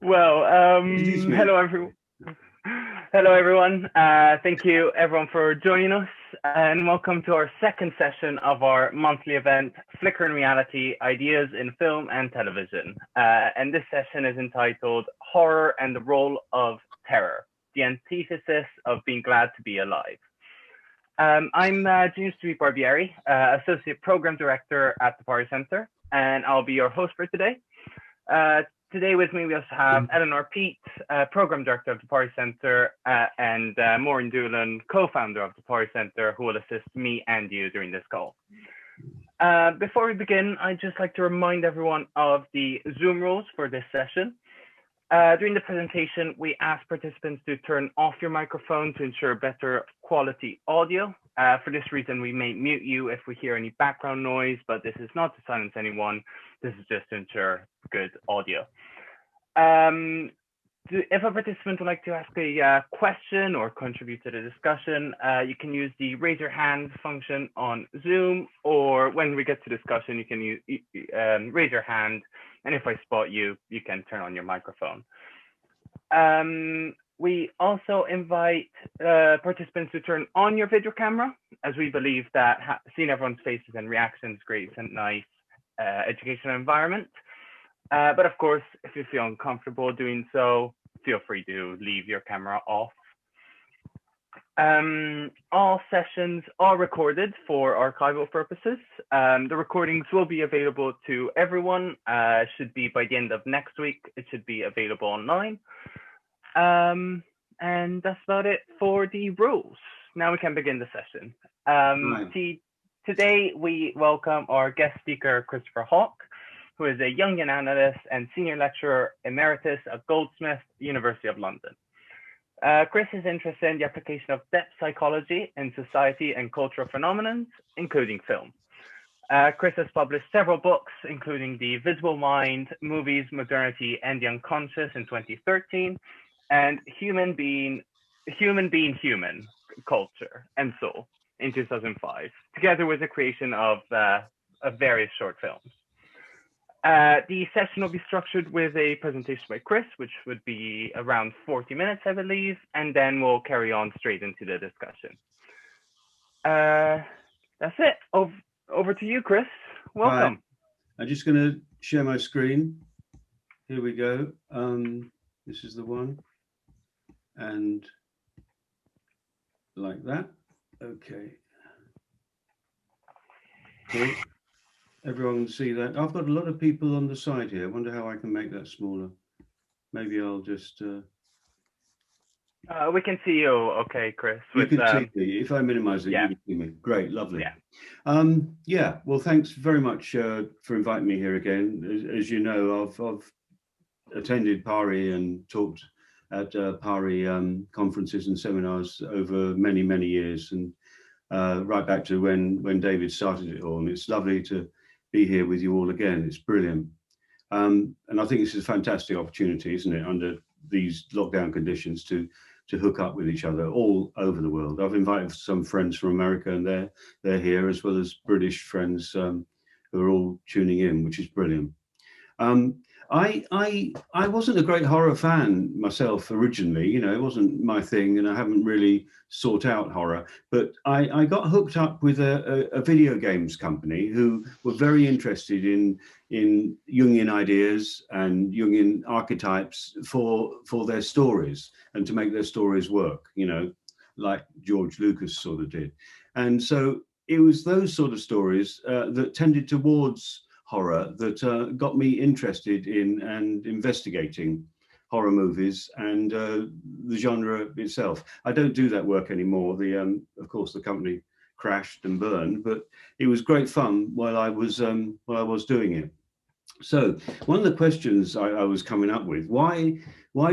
Well, Introduce me. hello everyone. Thank you everyone for joining us, and welcome to our second session of our monthly event, Flickering Reality: Ideas in Film and Television. And this session is entitled "Horror and the Role of Terror: The Antithesis of Being Glad to Be Alive." I'm James Barbieri, Associate Program Director at the Party Center, and I'll be your host for today. Today with me, we also have Eleanor Peet, Program Director of the Party Center, and Maureen Doolan, co-founder of the Party Center, who will assist me and you during this call. Before we begin, I'd just like to remind everyone of the Zoom rules for this session. During the presentation, we ask participants to turn off your microphone to ensure better quality audio. For this reason, we may mute you if we hear any background noise, but this is not to silence anyone. This is just to ensure good audio. If a participant would like to ask a question or contribute to the discussion, you can use the raise your hand function on Zoom, or when we get to discussion, you can raise your hand, and if I spot you, you can turn on your microphone. We also invite participants to turn on your video camera, as we believe that seeing everyone's faces and reactions creates a nice educational environment. But of course, if you feel uncomfortable doing so, feel free to leave your camera off. All sessions are recorded for archival purposes. The recordings will be available to everyone. Should be by the end of next week. It should be available online. And that's about it for the rules. Now we can begin the session. Today we welcome our guest speaker, Christopher Hauke, who is a Jungian analyst and senior lecturer emeritus at Goldsmiths, University of London. Chris is interested in the application of depth psychology in society and cultural phenomena, including film. Chris has published several books, including The Visible Mind, Movies, Modernity, and the Unconscious in 2013, and Human Being Human, Culture and Soul in 2005, together with the creation of various short films. The session will be structured with a presentation by Chris, which would be around 40 minutes, I believe, and then we'll carry on straight into the discussion. That's it. Over to you, Chris. Welcome. Hi. I'm just going to share my screen. Here we go. This is the one. And like that. Okay. Cool. Everyone can see that. I've got a lot of people on the side here. I wonder how I can make that smaller. Maybe I'll just... we can see you okay, Chris. You can see me. If I minimize it, you can see me. Great, lovely. Yeah. Well, thanks very much for inviting me here again. As you know, I've attended PARI and talked at PARI conferences and seminars over many, many years, and right back to when David started it all. And it's lovely to be here with you all again. It's brilliant. And I think this is a fantastic opportunity, isn't it, under these lockdown conditions to hook up with each other all over the world. I've invited some friends from America, and they're here, as well as British friends who are all tuning in, which is brilliant. I wasn't a great horror fan myself originally. You know, it wasn't my thing, and I haven't really sought out horror. But I got hooked up with a video games company who were very interested in Jungian ideas and Jungian archetypes for their stories, and to make their stories work, you know, like George Lucas sort of did. And so it was those sort of stories that tended towards horror that got me interested in and investigating horror movies and the genre itself. I don't do that work anymore. Of course, the company crashed and burned, but it was great fun while I was doing it. So one of the questions I was coming up with: why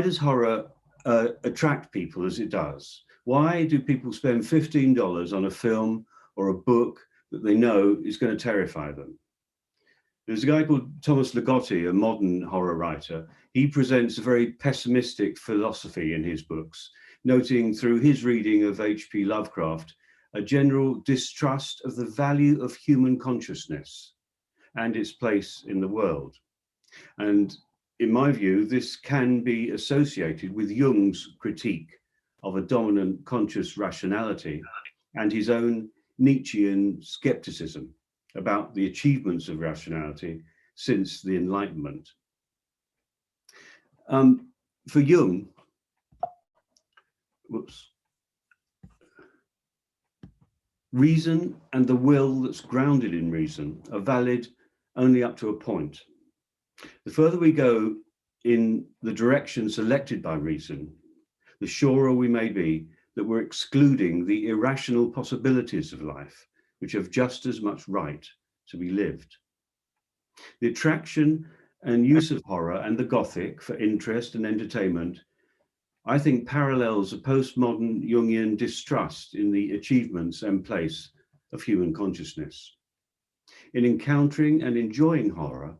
does horror attract people as it does? Why do people spend $15 on a film or a book that they know is going to terrify them? There's a guy called Thomas Ligotti, a modern horror writer. He presents a very pessimistic philosophy in his books, noting through his reading of H.P. Lovecraft a general distrust of the value of human consciousness and its place in the world. And in my view, this can be associated with Jung's critique of a dominant conscious rationality and his own Nietzschean skepticism about the achievements of rationality since the Enlightenment. For Jung, reason and the will that's grounded in reason are valid only up to a point. The further we go in the direction selected by reason, the surer we may be that we're excluding the irrational possibilities of life, which have just as much right to be lived. The attraction and use of horror and the Gothic for interest and entertainment, I think, parallels a postmodern Jungian distrust in the achievements and place of human consciousness. In encountering and enjoying horror,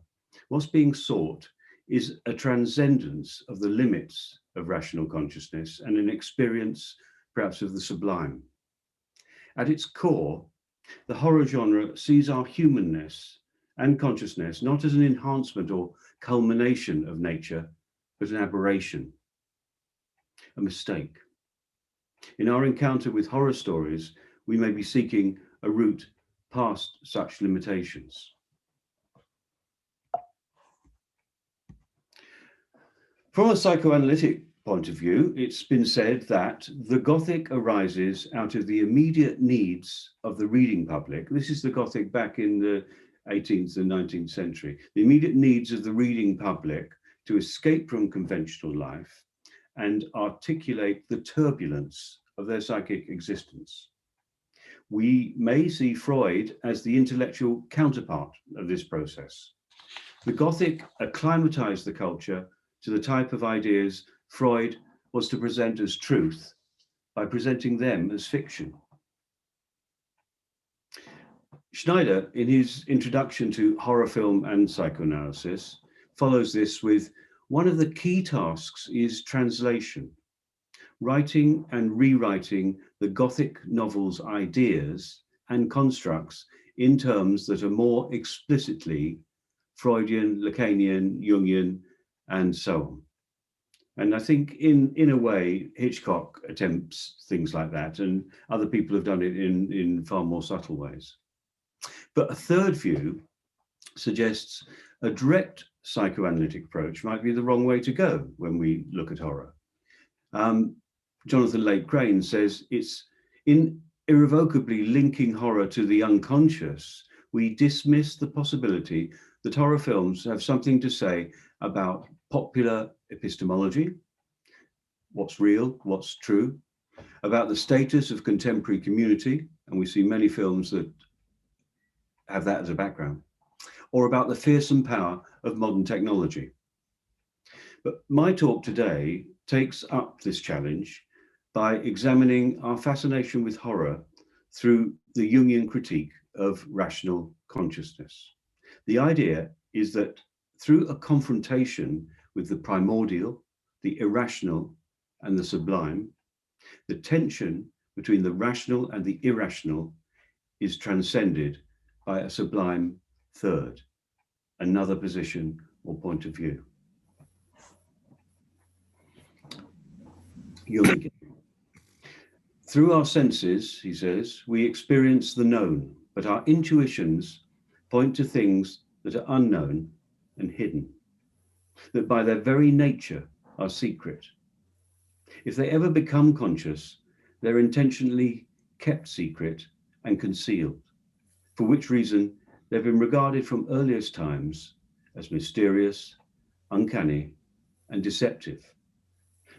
what's being sought is a transcendence of the limits of rational consciousness and an experience, perhaps, of the sublime. At its core, the horror genre sees our humanness and consciousness not as an enhancement or culmination of nature, but an aberration, a mistake. In our encounter with horror stories, we may be seeking a route past such limitations. From a psychoanalytic point of view, it's been said that the Gothic arises out of the immediate needs of the reading public. This is the Gothic back in the 18th and 19th century. The immediate needs of the reading public to escape from conventional life and articulate the turbulence of their psychic existence. We may see Freud as the intellectual counterpart of this process. The Gothic acclimatized the culture to the type of ideas Freud was to present as truth by presenting them as fiction. Schneider, in his introduction to horror film and psychoanalysis, follows this with one of the key tasks is translation, writing and rewriting the Gothic novel's ideas and constructs in terms that are more explicitly Freudian, Lacanian, Jungian, and so on. And I think in a way, Hitchcock attempts things like that, and other people have done it in far more subtle ways. But a third view suggests a direct psychoanalytic approach might be the wrong way to go when we look at horror. Jonathan Lake Crane says it's in irrevocably linking horror to the unconscious, we dismiss the possibility that horror films have something to say about popular epistemology, what's real, what's true, about the status of contemporary community, and we see many films that have that as a background, or about the fearsome power of modern technology. But my talk today takes up this challenge by examining our fascination with horror through the Jungian critique of rational consciousness. The idea is that through a confrontation with the primordial, the irrational, and the sublime, the tension between the rational and the irrational is transcended by a sublime third, another position or point of view. Jung. Through our senses, he says, we experience the known, but our intuitions point to things that are unknown and hidden, that by their very nature are secret. If they ever become conscious, they're intentionally kept secret and concealed, for which reason they've been regarded from earliest times as mysterious, uncanny, and deceptive.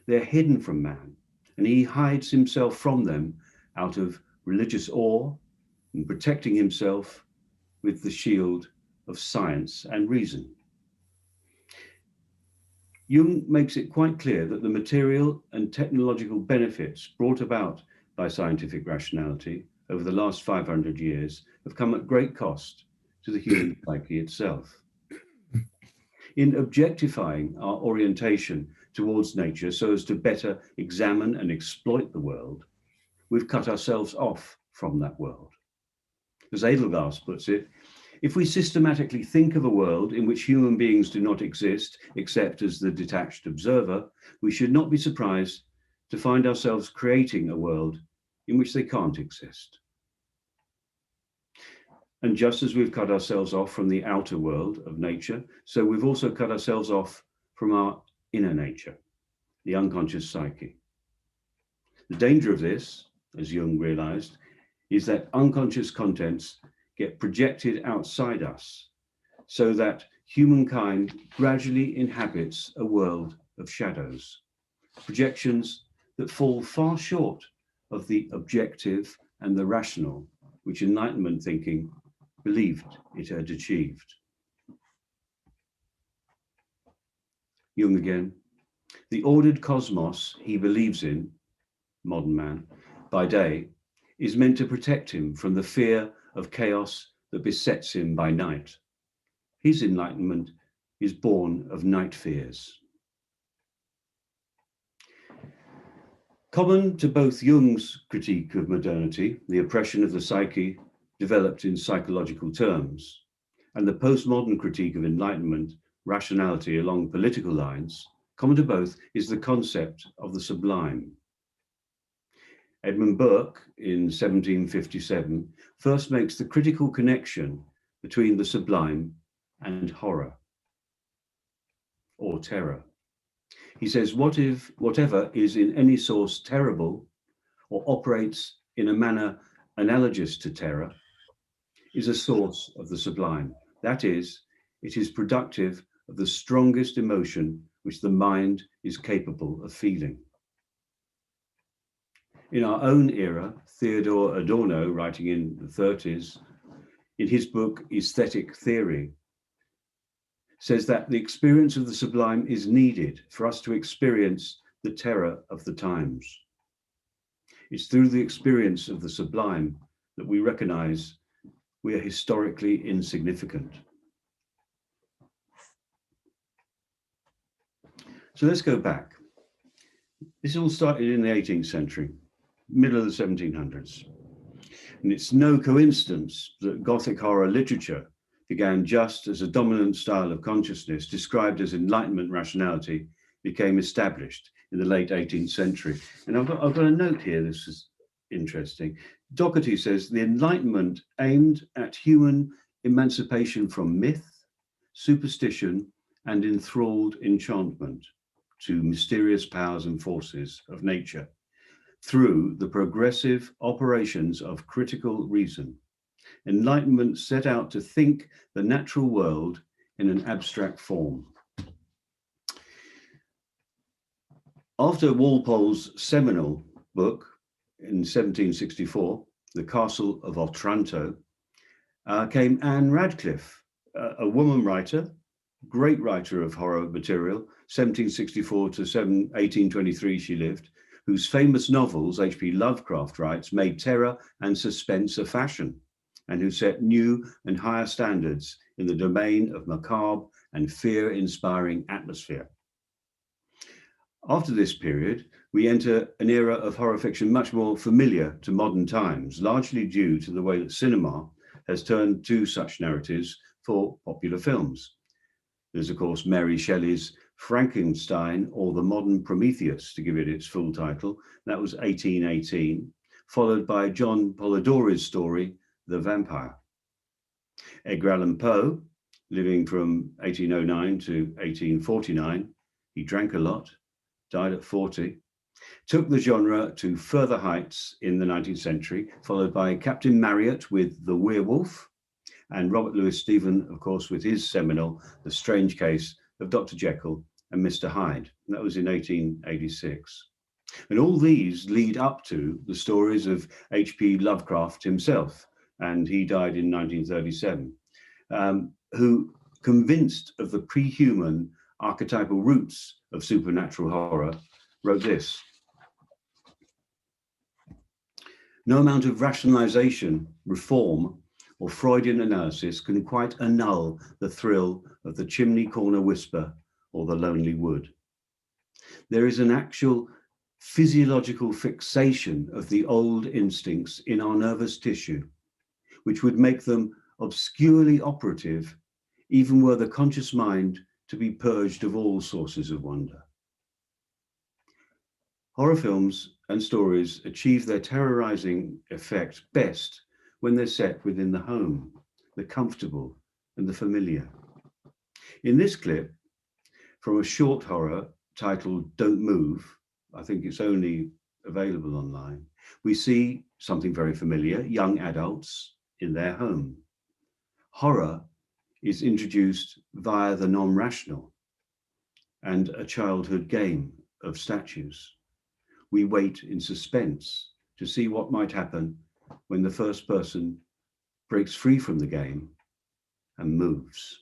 They're hidden from man, and he hides himself from them out of religious awe and protecting himself with the shield of science and reason. Jung makes it quite clear that the material and technological benefits brought about by scientific rationality over the last 500 years have come at great cost to the human psyche itself. In objectifying our orientation towards nature so as to better examine and exploit the world, we've cut ourselves off from that world. As Edelgast puts it, If we systematically think of a world in which human beings do not exist except as the detached observer, we should not be surprised to find ourselves creating a world in which they can't exist. And just as we've cut ourselves off from the outer world of nature, so we've also cut ourselves off from our inner nature, the unconscious psyche. The danger of this, as Jung realized, is that unconscious contents get projected outside us, so that humankind gradually inhabits a world of shadows, projections that fall far short of the objective and the rational, which Enlightenment thinking believed it had achieved. Jung again. The ordered cosmos he believes in, modern man, by day, is meant to protect him from the fear of chaos that besets him by night. His enlightenment is born of night fears. Common to both Jung's critique of modernity, the oppression of the psyche developed in psychological terms, and the postmodern critique of enlightenment, rationality along political lines, common to both is the concept of the sublime. Edmund Burke, in 1757, first makes the critical connection between the sublime and horror, or terror. He says, whatever is in any source terrible, or operates in a manner analogous to terror, is a source of the sublime. That is, it is productive of the strongest emotion which the mind is capable of feeling. In our own era, Theodor Adorno, writing in the 30s, in his book Aesthetic Theory, says that the experience of the sublime is needed for us to experience the terror of the times. It's through the experience of the sublime that we recognize we are historically insignificant. So let's go back. This all started in the 18th century, middle of the 1700s. And it's no coincidence that Gothic horror literature began just as a dominant style of consciousness described as Enlightenment rationality became established in the late 18th century. And I've got a note here, this is interesting. Doherty says the Enlightenment aimed at human emancipation from myth, superstition, and enthralled enchantment to mysterious powers and forces of nature through the progressive operations of critical reason. Enlightenment set out to think the natural world in an abstract form. After Walpole's seminal book in 1764, The Castle of Otranto, came Anne Radcliffe, a woman writer, great writer of horror material, 1764 to 1823 she lived, whose famous novels, H.P. Lovecraft writes, made terror and suspense a fashion, and who set new and higher standards in the domain of macabre and fear-inspiring atmosphere. After this period, we enter an era of horror fiction much more familiar to modern times, largely due to the way that cinema has turned to such narratives for popular films. There's, of course, Mary Shelley's Frankenstein, or the Modern Prometheus, to give it its full title. That was 1818, followed by John Polidori's story, The Vampire. Edgar Allan Poe, living from 1809 to 1849, he drank a lot, died at 40, took the genre to further heights in the 19th century, followed by Captain Marryat with The Werewolf, and Robert Louis Steven, of course, with his seminal The Strange Case of Dr. Jekyll and Mr. Hyde. And that was in 1886. And all these lead up to the stories of H.P. Lovecraft himself, and he died in 1937, who, convinced of the pre-human archetypal roots of supernatural horror, wrote this: "No amount of rationalization, reform, or Freudian analysis can quite annul the thrill of the chimney corner whisper or the lonely wood. There is an actual physiological fixation of the old instincts in our nervous tissue, which would make them obscurely operative, even were the conscious mind to be purged of all sources of wonder. Horror films and stories achieve their terrorizing effect best when they're set within the home, the comfortable and the familiar. In this clip, from a short horror titled Don't Move, I think it's only available online, we see something very familiar, young adults in their home. Horror is introduced via the non-rational and a childhood game of statues. We wait in suspense to see what might happen when the first person breaks free from the game and moves.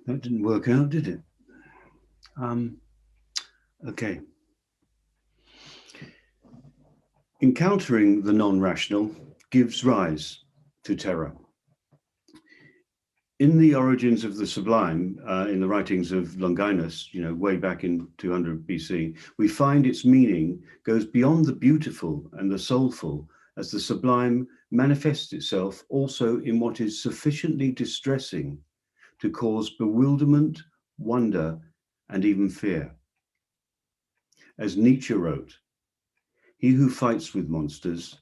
That didn't work out, did it? Okay. Encountering the non-rational gives rise to terror. In the origins of the sublime, in the writings of Longinus, way back in 200 BC, we find its meaning goes beyond the beautiful and the soulful, as the sublime manifests itself also in what is sufficiently distressing to cause bewilderment, wonder, and even fear. As Nietzsche wrote, "He who fights with monsters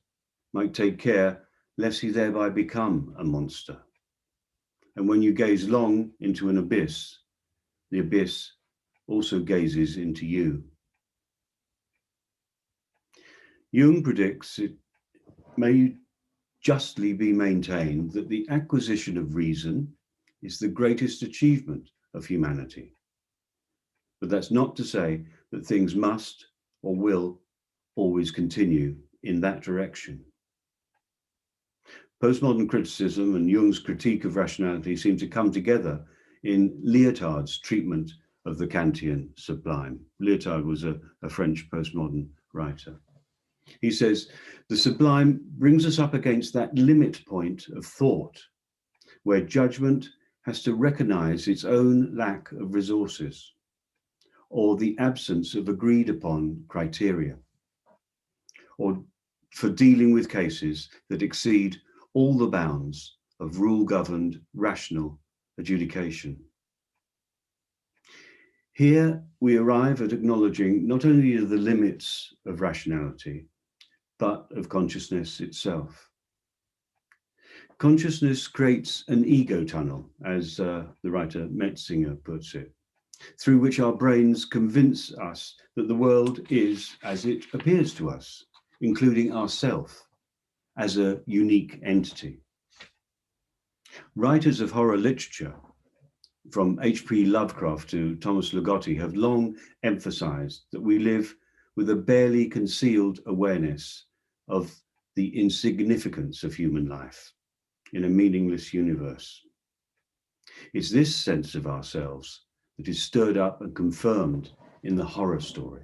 might take care lest he thereby become a monster." And when you gaze long into an abyss, the abyss also gazes into you. Jung predicts it may justly be maintained that the acquisition of reason is the greatest achievement of humanity. But that's not to say that things must or will always continue in that direction. Postmodern criticism and Jung's critique of rationality seem to come together in Lyotard's treatment of the Kantian sublime. Lyotard was a French postmodern writer. He says, the sublime brings us up against that limit point of thought, where judgment has to recognize its own lack of resources, or the absence of agreed upon criteria, or for dealing with cases that exceed all the bounds of rule-governed, rational adjudication. Here we arrive at acknowledging not only the limits of rationality, but of consciousness itself. Consciousness creates an ego tunnel, as the writer Metzinger puts it. through which our brains convince us that the world is as it appears to us, including ourself as a unique entity. Writers of horror literature, from H.P. Lovecraft to Thomas Ligotti, have long emphasized that we live with a barely concealed awareness of the insignificance of human life in a meaningless universe. It's this sense of ourselves that is stirred up and confirmed in the horror story.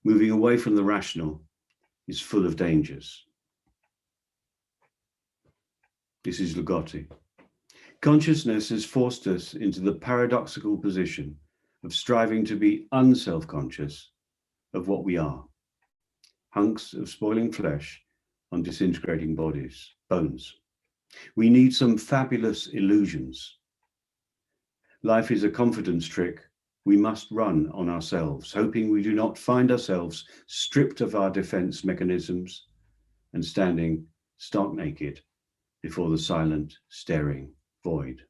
Moving away from the rational is full of dangers. This is Ligotti. Consciousness has forced us into the paradoxical position of striving to be unself-conscious of what we are. Hunks of spoiling flesh on disintegrating bodies, bones. We need some fabulous illusions. Life is a confidence trick we must run on ourselves, hoping we do not find ourselves stripped of our defense mechanisms and standing stark naked before the silent, staring void.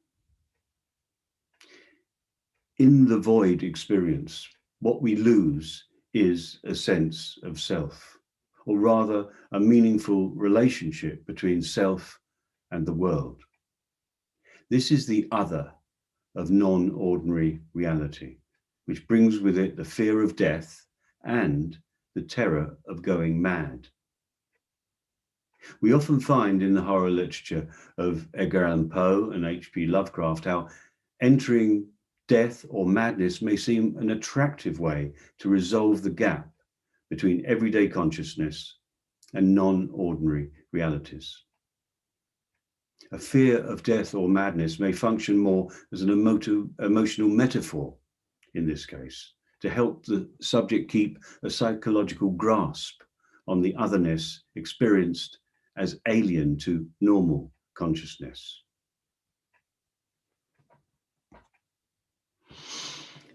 In the void experience, what we lose is a sense of self, or rather a meaningful relationship between self and the world. This is the other of non-ordinary reality, which brings with it the fear of death and the terror of going mad. We often find in the horror literature of Edgar Allan Poe and H.P. Lovecraft how entering death or madness may seem an attractive way to resolve the gap between everyday consciousness and non-ordinary realities. A fear of death or madness may function more as an emotional metaphor in this case, to help the subject keep a psychological grasp on the otherness experienced as alien to normal consciousness.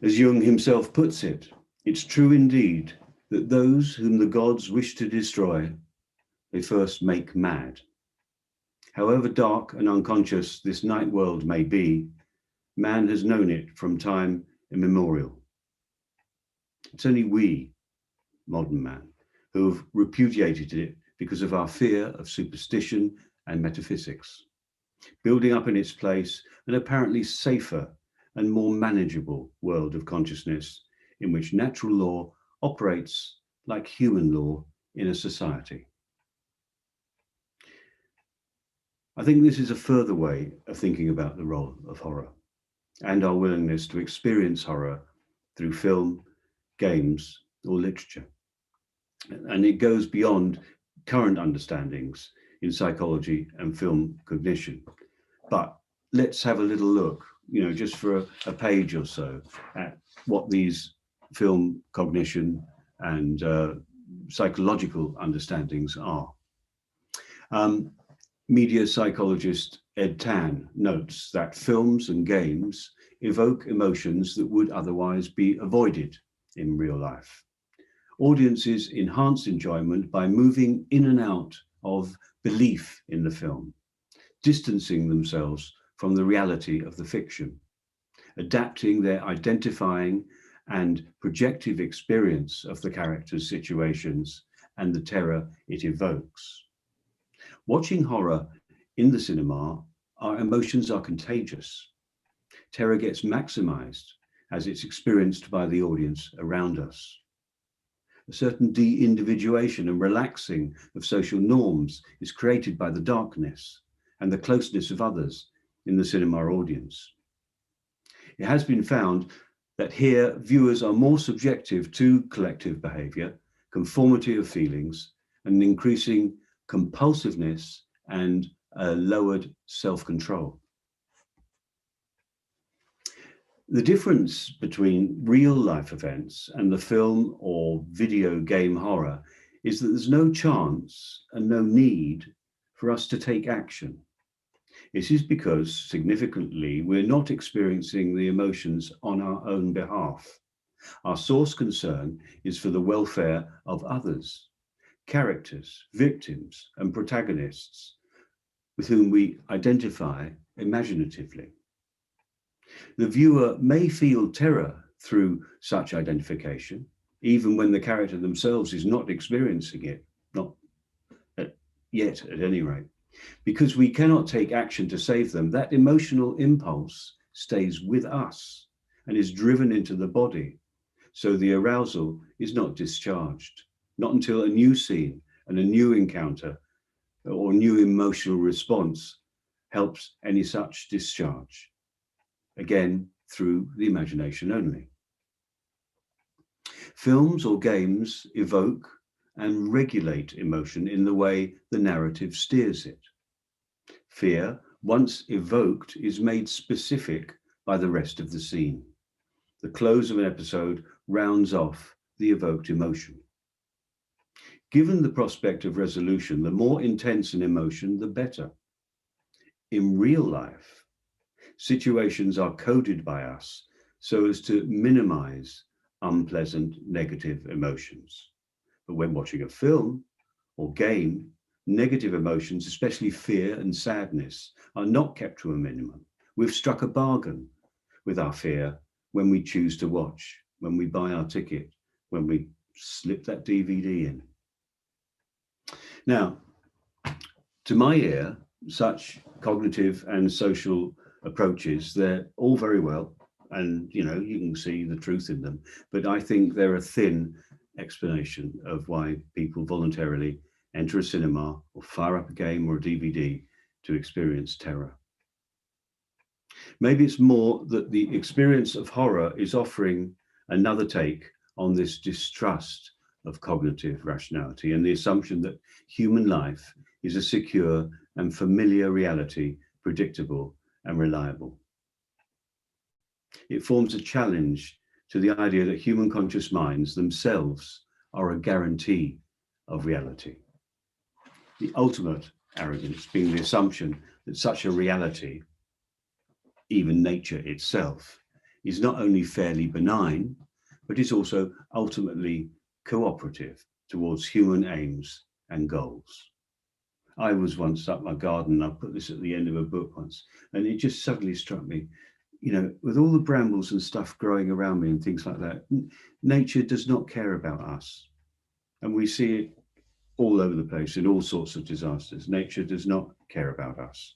As Jung himself puts it, it's true indeed that those whom the gods wish to destroy, they first make mad. However dark and unconscious this night world may be, man has known it from time immemorial. It's only we, modern man, who have repudiated it because of our fear of superstition and metaphysics, building up in its place an apparently safer and more manageable world of consciousness in which natural law operates like human law in a society. I think this is a further way of thinking about the role of horror and our willingness to experience horror through film, games, or literature. And it goes beyond current understandings in psychology and film cognition. But let's have a little look, just for a page or so, at what these film cognition and psychological understandings are. Media psychologist Ed Tan notes that films and games evoke emotions that would otherwise be avoided in real life. Audiences enhance enjoyment by moving in and out of belief in the film, distancing themselves from the reality of the fiction, adapting their identifying and projective experience of the character's situations and the terror it evokes. Watching horror in the cinema, our emotions are contagious. Terror gets maximized as it's experienced by the audience around us. A certain de-individuation and relaxing of social norms is created by the darkness and the closeness of others in the cinema audience. It has been found that here viewers are more subjective to collective behavior, conformity of feelings, and increasing compulsiveness and a lowered self-control. The difference between real life events and the film or video game horror is that there's no chance and no need for us to take action. This is because, significantly, we're not experiencing the emotions on our own behalf. Our source concern is for the welfare of others, characters, victims, and protagonists with whom we identify imaginatively. The viewer may feel terror through such identification, even when the character themselves is not experiencing it, not yet at any rate. Because we cannot take action to save them, that emotional impulse stays with us and is driven into the body. So the arousal is not discharged, not until a new scene and a new encounter or new emotional response helps any such discharge. Again, through the imagination only. Films or games evoke and regulate emotion in the way the narrative steers it. Fear, once evoked, is made specific by the rest of the scene. The close of an episode rounds off the evoked emotion. Given the prospect of resolution, the more intense an emotion, the better. In real life, situations are coded by us so as to minimize unpleasant negative emotions. But when watching a film or game, negative emotions, especially fear and sadness, are not kept to a minimum. We've struck a bargain with our fear when we choose to watch, when we buy our ticket, when we slip that DVD in. Now, to my ear, such cognitive and social approaches, they're all very well, and you can see the truth in them, but I think they're a thin explanation of why people voluntarily enter a cinema or fire up a game or a DVD to experience terror. Maybe it's more that the experience of horror is offering another take on this distrust of cognitive rationality and the assumption that human life is a secure and familiar reality, predictable and reliable. It forms a challenge to the idea that human conscious minds themselves are a guarantee of reality. The ultimate arrogance being the assumption that such a reality, even nature itself, is not only fairly benign, but is also ultimately cooperative towards human aims and goals. I was once up my garden, I put this at the end of a book once, and it just suddenly struck me, with all the brambles and stuff growing around me and things like that, nature does not care about us. And we see it all over the place in all sorts of disasters. Nature does not care about us.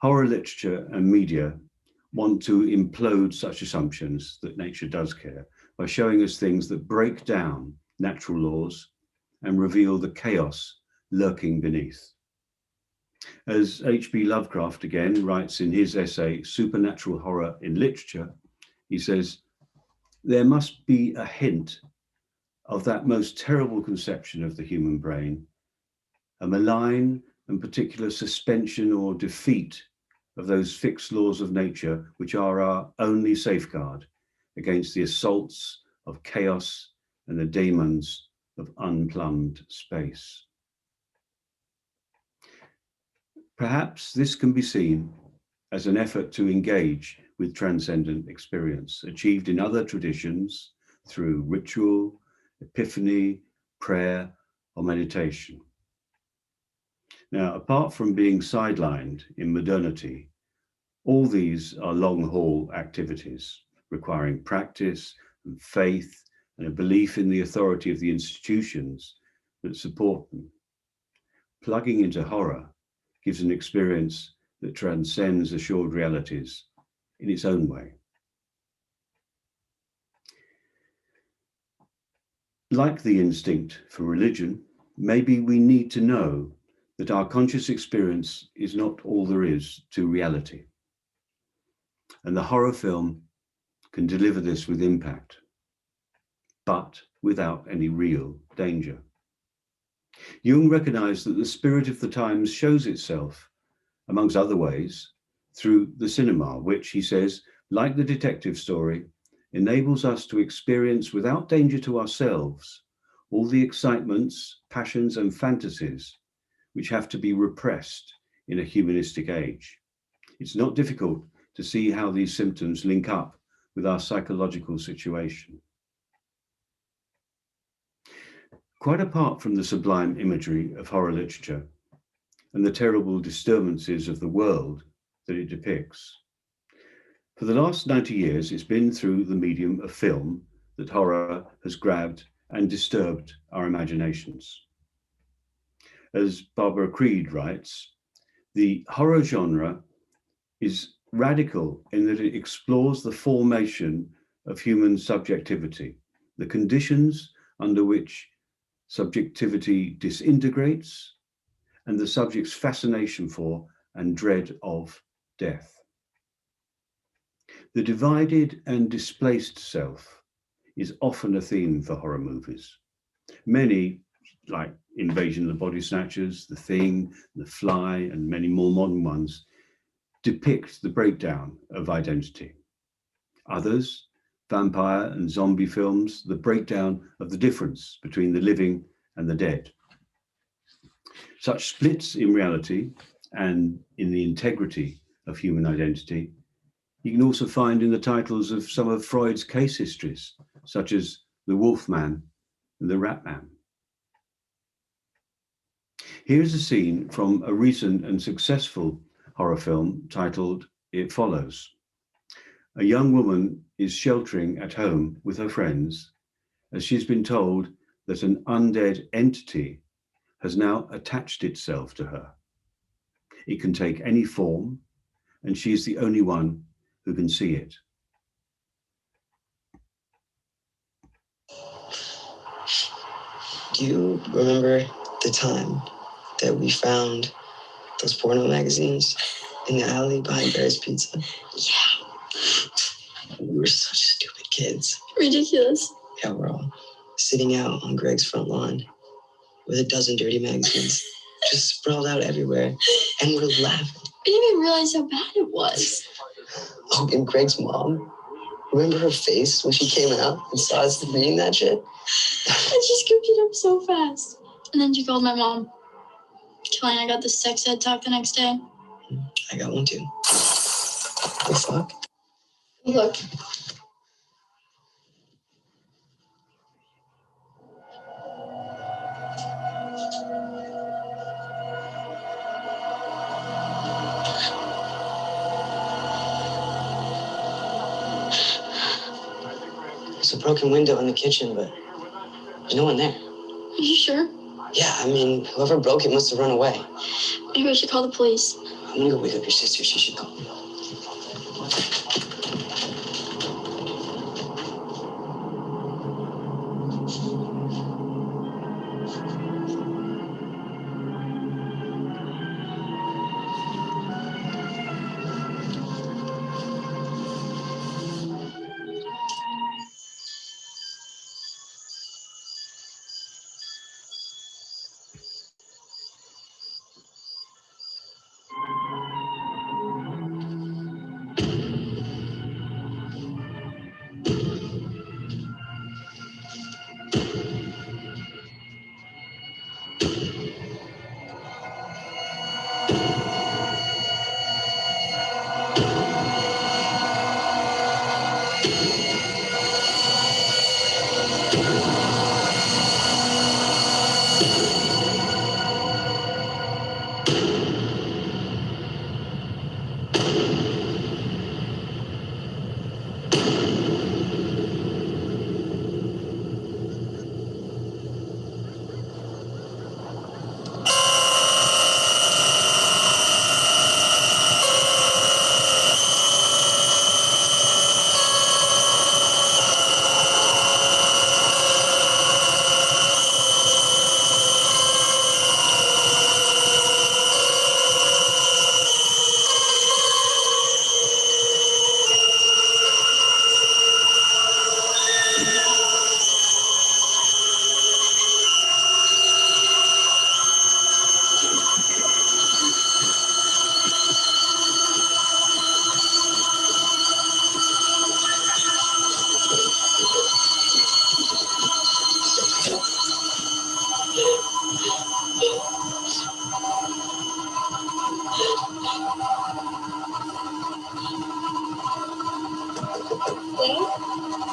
Horror literature and media want to implode such assumptions that nature does care by showing us things that break down natural laws and reveal the chaos lurking beneath. As H.P. Lovecraft again writes in his essay, Supernatural Horror in Literature, he says, there must be a hint of that most terrible conception of the human brain, a malign and particular suspension or defeat of those fixed laws of nature which are our only safeguard against the assaults of chaos and the demons of unplumbed space. Perhaps this can be seen as an effort to engage with transcendent experience, achieved in other traditions through ritual, epiphany, prayer, or meditation. Now, apart from being sidelined in modernity, all these are long-haul activities requiring practice and faith and a belief in the authority of the institutions that support them. Plugging into horror gives an experience that transcends assured realities in its own way. Like the instinct for religion, maybe we need to know that our conscious experience is not all there is to reality. And the horror film can deliver this with impact, but without any real danger. Jung recognized that the spirit of the times shows itself, amongst other ways, through the cinema, which, he says, like the detective story, enables us to experience without danger to ourselves all the excitements, passions, and fantasies which have to be repressed in a humanistic age. It's not difficult to see how these symptoms link up with our psychological situation. Quite apart from the sublime imagery of horror literature and the terrible disturbances of the world that it depicts, For the last 90 years, it's been through the medium of film that horror has grabbed and disturbed our imaginations. As Barbara Creed writes, the horror genre is radical in that it explores the formation of human subjectivity, the conditions under which subjectivity disintegrates, and the subject's fascination for and dread of death. The divided and displaced self is often a theme for horror movies. Many, like Invasion of the Body Snatchers, The Thing, The Fly, and many more modern ones, depict the breakdown of identity. Others, vampire and zombie films, the breakdown of the difference between the living and the dead. Such splits in reality and in the integrity of human identity you can also find in the titles of some of Freud's case histories, such as The Wolfman and The Rat Man. Here's a scene from a recent and successful horror film titled It Follows. A young woman is sheltering at home with her friends as she's been told that an undead entity has now attached itself to her. It can take any form, and she is the only one who can see it. Do you remember the time that we found those porno magazines in the alley behind Barry's Pizza? Yeah. We were such stupid kids. Ridiculous. Yeah, we're all sitting out on Greg's front lawn with a dozen dirty magazines just sprawled out everywhere, and we're laughing. I didn't even realize how bad it was. Oh, and Greg's mom, remember her face when she came out and saw us reading that shit? And she scooped it up so fast. And then she called my mom, telling I got the sex ed talk the next day. I got one too. The fuck? Look. There's a broken window in the kitchen, but there's no one there. Are you sure? Yeah, I mean, whoever broke it must have run away. Maybe I should call the police. I'm gonna go wake up your sister. She should call me.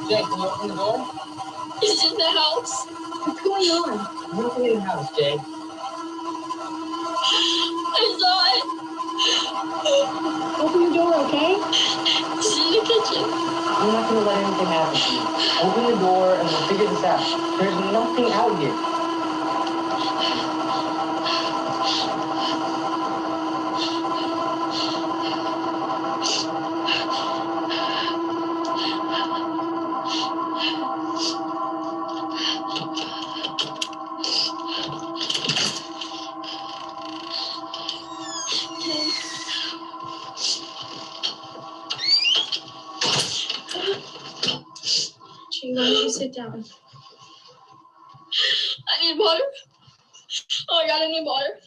Jake, can you open the door? Is it the house? What's going on? Nobody in the house, Jake. I saw it. Open the door, okay? Is it in the kitchen. I'm not gonna let anything happen to you. Open the door and we'll figure this out. There's nothing out here. Gee, why don't you sit down? I need water. Oh my God, I need water.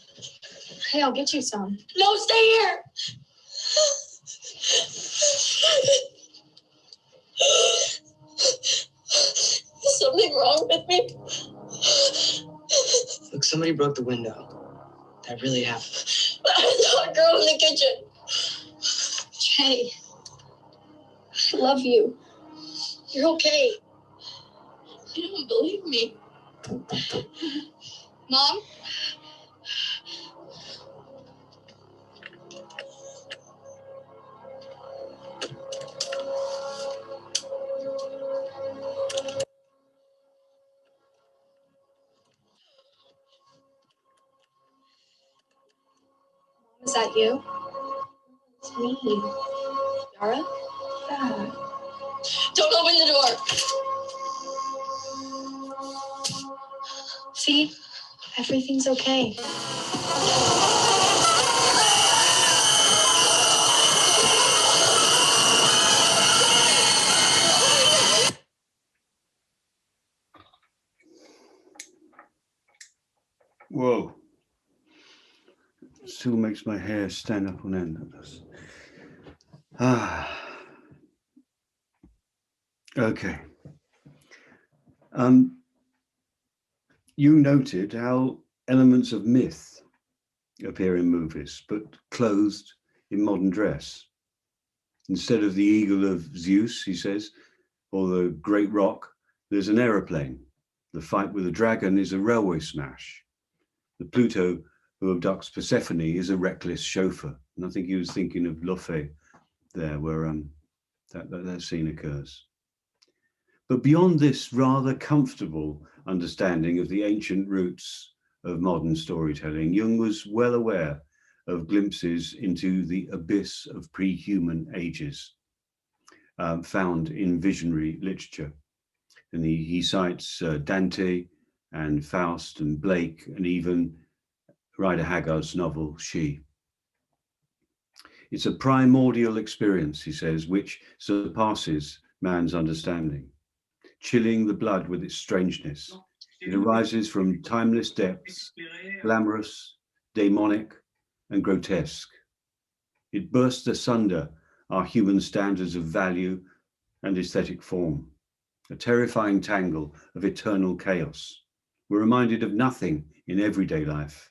Hey, I'll get you some. No, stay here. Is something wrong with me? Look, somebody broke the window. That really happened. I saw a girl in the kitchen. Jay, I love you. You're okay. You don't believe me. Mom? Is that you? It's me. Yara? Yeah. Don't open the door. See? Everything's okay. Whoa. Still makes my hair stand up on end. That does. Okay. You noted how elements of myth appear in movies, but clothed in modern dress. Instead of the eagle of Zeus, he says, or the great rock, there's an aeroplane. The fight with the dragon is a railway smash. The Pluto who abducts Persephone is a reckless chauffeur. And I think he was thinking of Lofe there, where that scene occurs. But beyond this rather comfortable understanding of the ancient roots of modern storytelling, Jung was well aware of glimpses into the abyss of pre-human ages found in visionary literature. And he cites Dante and Faust and Blake and even Rider Haggard's novel, She. It's a primordial experience, he says, which surpasses man's understanding, chilling the blood with its strangeness. It arises from timeless depths, glamorous, demonic, and grotesque. It bursts asunder our human standards of value and aesthetic form, a terrifying tangle of eternal chaos. We're reminded of nothing in everyday life,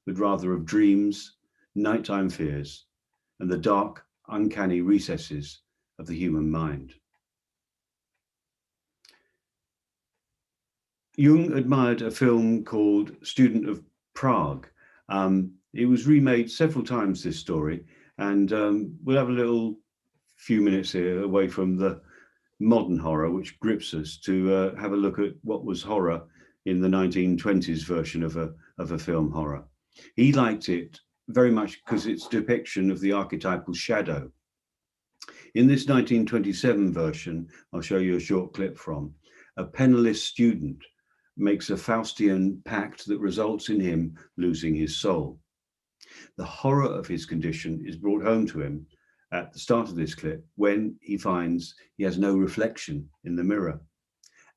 but rather of dreams, nighttime fears, and the dark, uncanny recesses of the human mind. Jung admired a film called Student of Prague. It was remade several times, this story, and we'll have a little few minutes here away from the modern horror, which grips us, to have a look at what was horror in the 1920s version of a film horror. He liked it very much because its depiction of the archetypal shadow. In this 1927 version, I'll show you a short clip from, a penniless student makes a Faustian pact that results in him losing his soul. The horror of his condition is brought home to him at the start of this clip when he finds he has no reflection in the mirror.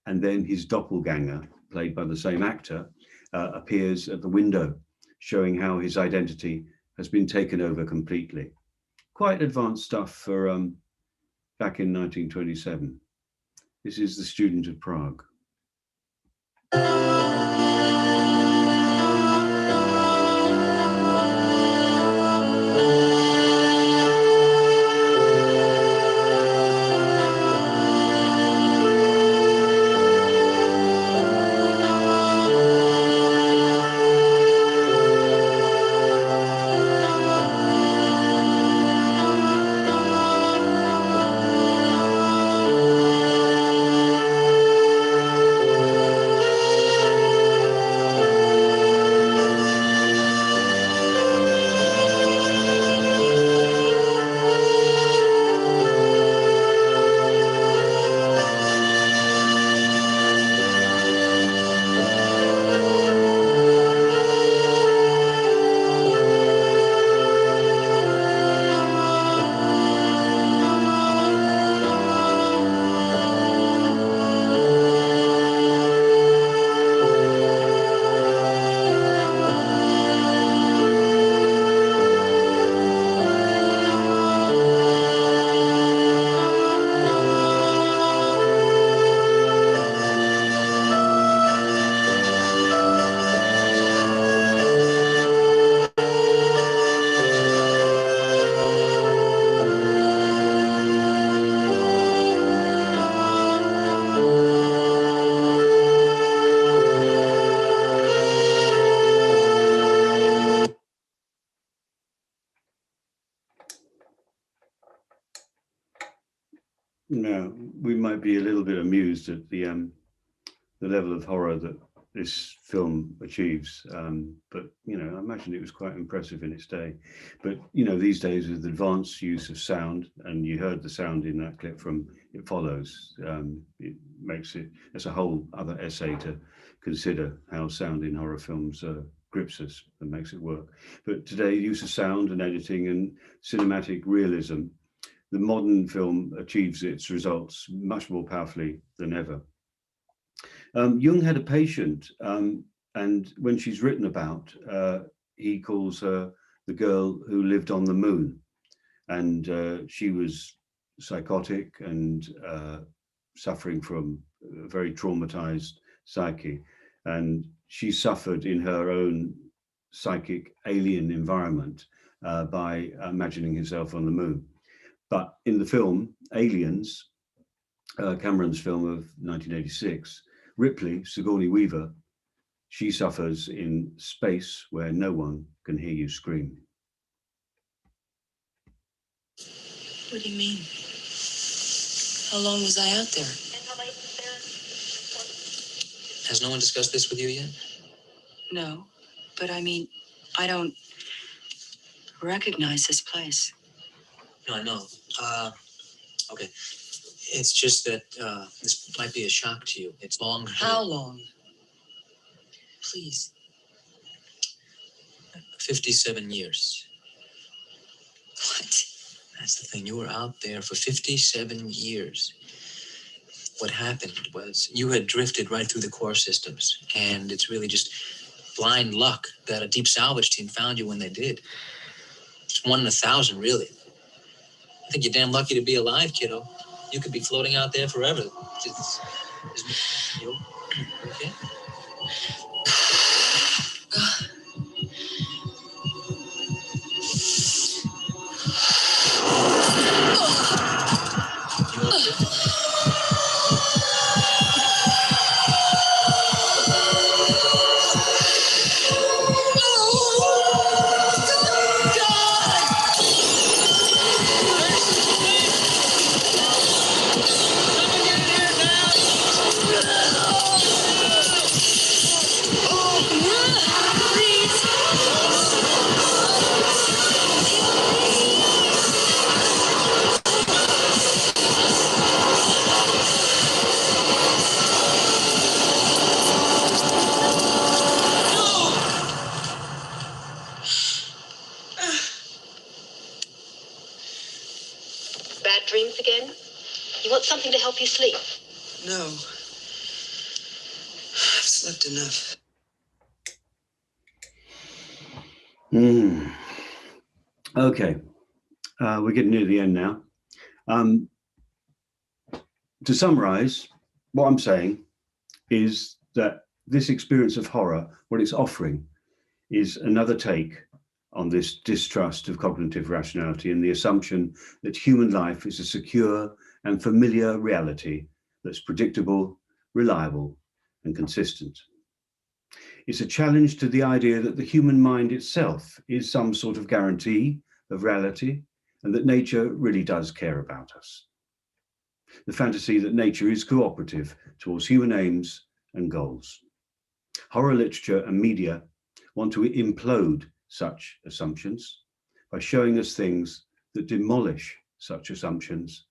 And then his doppelganger, played by the same actor, appears at the window, showing how his identity has been taken over completely. Quite advanced stuff for back in 1927. This is The Student of Prague. No, we might be a little bit amused at the level of horror that this film achieves, but you know, I imagine it was quite impressive in its day. But you know, these days with advanced use of sound, and you heard the sound in that clip from It Follows, it makes it, it's a whole other essay to consider how sound in horror films grips us and makes it work. But today, use of sound and editing and cinematic realism, the modern film achieves its results much more powerfully than ever. Jung had a patient, and when she's written about, he calls her the girl who lived on the moon. And she was psychotic and suffering from a very traumatized psyche. And she suffered in her own psychic alien environment by imagining herself on the moon. But in the film, Aliens, Cameron's film of 1986, Ripley, Sigourney Weaver, she suffers in space where no one can hear you scream. What do you mean? How long was I out there? Has no one discussed this with you yet? No, but I mean, I don't recognize this place. No, I know. Okay. It's just that this might be a shock to you. It's long. How long? Please. 57 years. What? That's the thing. You were out there for 57 years. What happened was you had drifted right through the core systems, and it's really just blind luck that a deep salvage team found you when they did. It's 1 in 1,000, really. I think you're damn lucky to be alive, kiddo. You could be floating out there forever. You okay? Bad dreams again? You want something to help you sleep? No. I've slept enough. Okay, we're getting near the end now. To summarize, what I'm saying is that this experience of horror, what it's offering, is another take on this distrust of cognitive rationality and the assumption that human life is a secure and familiar reality that's predictable, reliable, and consistent. It's a challenge to the idea that the human mind itself is some sort of guarantee of reality and that nature really does care about us. The fantasy that nature is cooperative towards human aims and goals. Horror literature and media want to implode such assumptions by showing us things that demolish such assumptions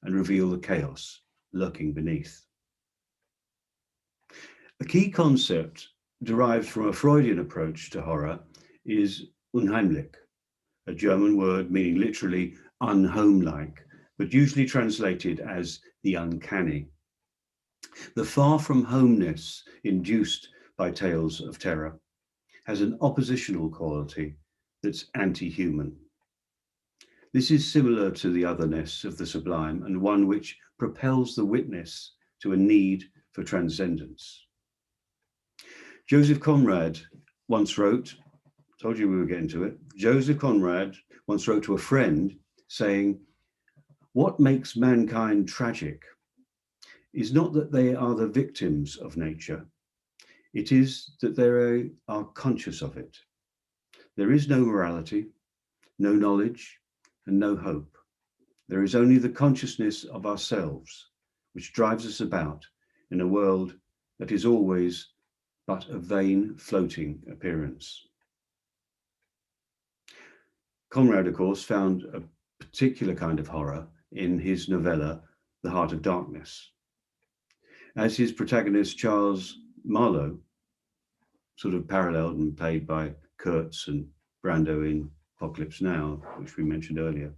and reveal the chaos lurking beneath. A key concept derived from a Freudian approach to horror is unheimlich, a German word meaning literally unhomelike, but usually translated as the uncanny. The far from homeness induced by tales of terror has an oppositional quality that's anti-human. This is similar to the otherness of the sublime and one which propels the witness to a need for transcendence. Joseph Conrad once wrote, told you we were getting to it, Joseph Conrad once wrote to a friend saying, "What makes mankind tragic is not that they are the victims of nature, it is that they are conscious of it. There is no morality, no knowledge, and no hope. There is only the consciousness of ourselves which drives us about in a world that is always but a vain floating appearance. Conrad, of course, found a particular kind of horror in his novella, The Heart of Darkness. As his protagonist, Charles Marlowe, sort of paralleled and played by Kurtz and Brando in Apocalypse Now, which we mentioned earlier.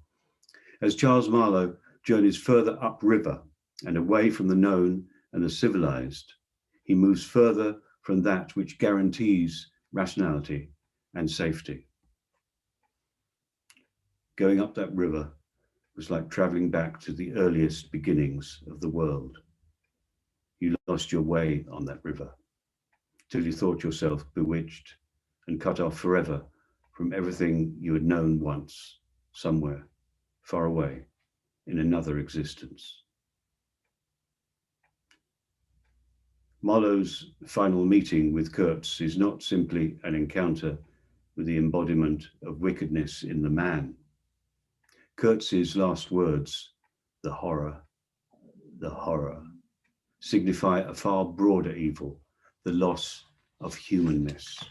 As Charles Marlowe journeys further upriver and away from the known and the civilized, he moves further from that which guarantees rationality and safety. Going up that river was like traveling back to the earliest beginnings of the world. You lost your way on that river till you thought yourself bewitched and cut off forever from everything you had known once, somewhere far away in another existence. Marlowe's final meeting with Kurtz is not simply an encounter with the embodiment of wickedness in the man. Kurtz's last words, the horror, signify a far broader evil, the loss of humanness.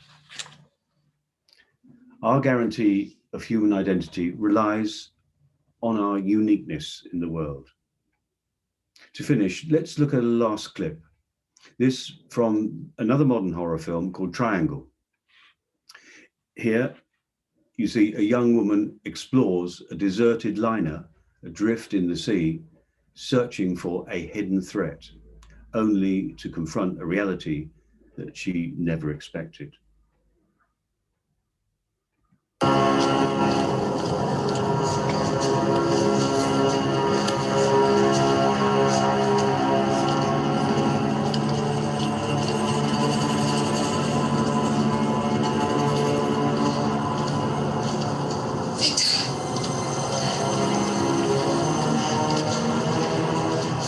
Our guarantee of human identity relies on our uniqueness in the world. To finish, let's look at a last clip. This from another modern horror film called Triangle. Here, you see a young woman explores a deserted liner adrift in the sea, searching for a hidden threat, only to confront a reality that she never expected.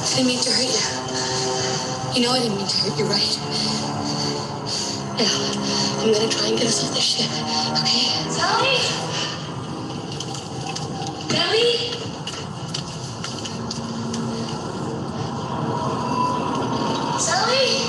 I didn't mean to hurt you. You know I didn't mean to hurt you, right? Now, I'm gonna try and get us off this ship, okay? Sally? Sally? Sally?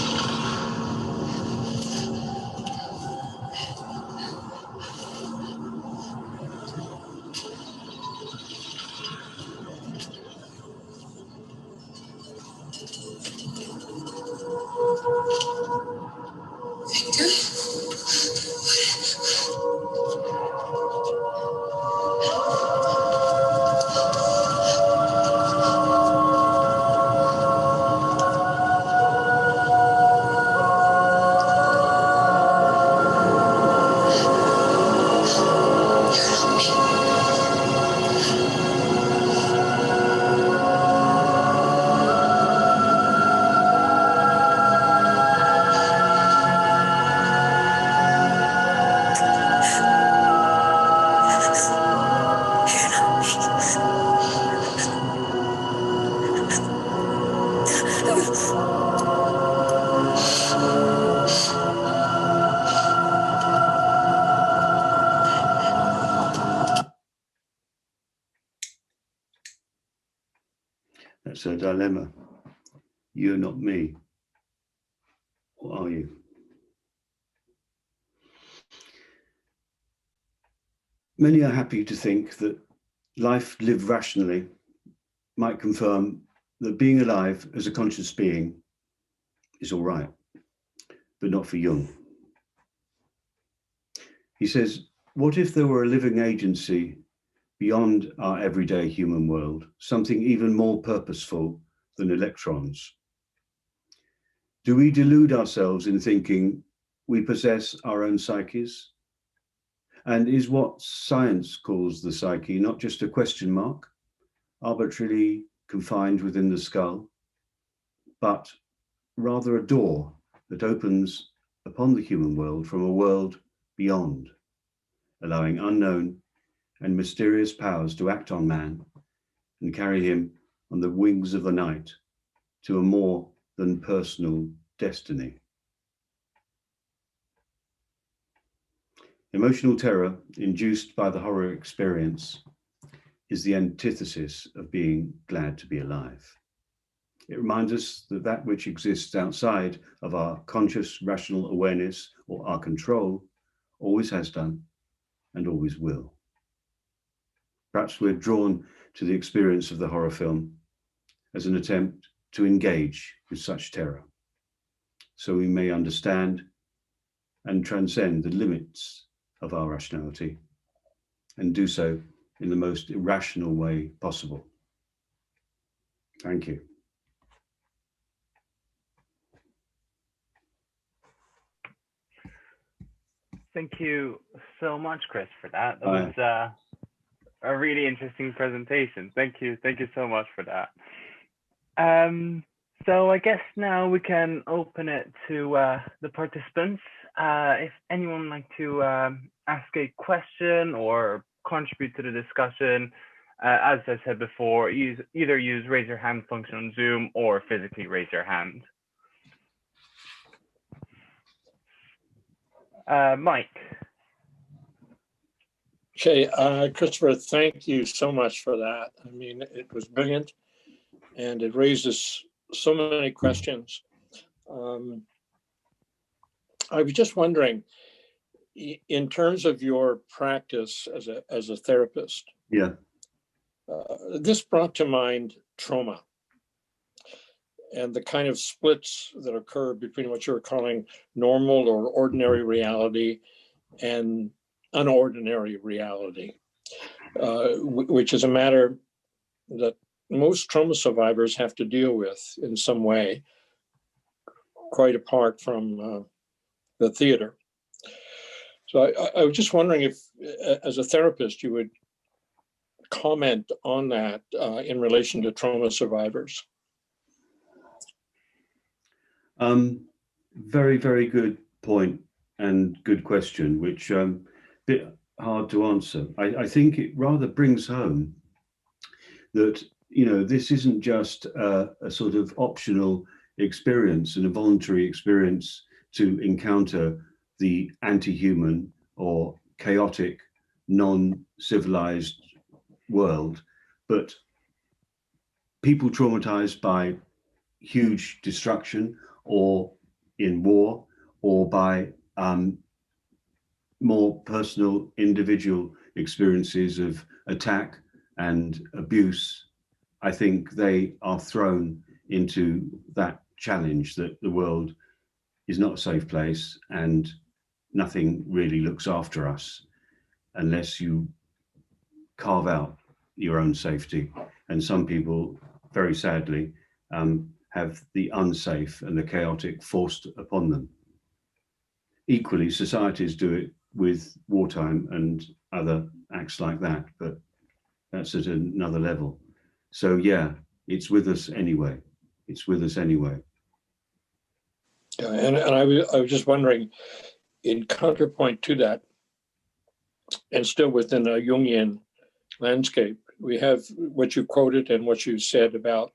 That's a dilemma. You're not me. What are you? Many are happy to think that life lived rationally might confirm that being alive as a conscious being is all right, but not for Jung. He says, what if there were a living agency beyond our everyday human world, something even more purposeful than electrons? Do we delude ourselves in thinking we possess our own psyches? And is what science calls the psyche not just a question mark, arbitrarily confined within the skull, but rather a door that opens upon the human world from a world beyond, allowing unknown and mysterious powers to act on man and carry him on the wings of the night to a more than personal destiny? Emotional terror induced by the horror experience is the antithesis of being glad to be alive. It reminds us that that which exists outside of our conscious, rational awareness or our control always has done and always will. Perhaps we're drawn to the experience of the horror film as an attempt to engage with such terror, so we may understand and transcend the limits of our rationality and do so in the most irrational way possible. Thank you. Thank you so much, Chris, for that. That was a really interesting presentation. Thank you so much for that. So I guess now we can open it to the participants. If anyone would like to ask a question or contribute to the discussion, as I said before, either use raise your hand function on Zoom or physically raise your hand. Mike. Okay, Christopher, thank you so much for that. I mean, it was brilliant, and it raises so many questions. I was just wondering, in terms of your practice as a therapist, Yeah, this brought to mind trauma and the kind of splits that occur between what you're calling normal or ordinary reality and unordinary reality, which is a matter that most trauma survivors have to deal with in some way, quite apart from the theater. So I was just wondering if, as a therapist, you would comment on that in relation to trauma survivors. Very, very good point and good question, which bit hard to answer. I think it rather brings home that, you know, this isn't just a sort of optional experience and a voluntary experience to encounter the anti-human or chaotic, non-civilized world, but people traumatized by huge destruction or in war or by more personal individual experiences of attack and abuse. I think they are thrown into that challenge that the world is not a safe place and nothing really looks after us unless you carve out your own safety. And some people, very sadly, have the unsafe and the chaotic forced upon them. Equally, societies do it with wartime and other acts like that, but that's at another level. So yeah, it's with us anyway. It's with us anyway. Yeah, and I was just wondering, in counterpoint to that, and still within a Jungian landscape, we have what you quoted and what you said about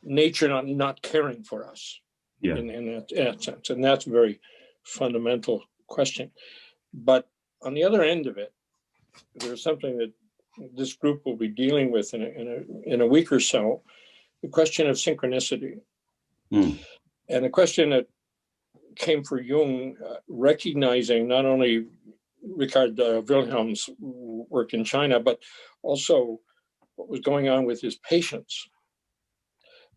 nature not caring for us, Yeah. in that sense. And that's a very fundamental question. But on the other end of it, there's something that this group will be dealing with in a week or so, the question of synchronicity. And a question that came for Jung, recognizing not only Richard Wilhelm's work in China, but also what was going on with his patients.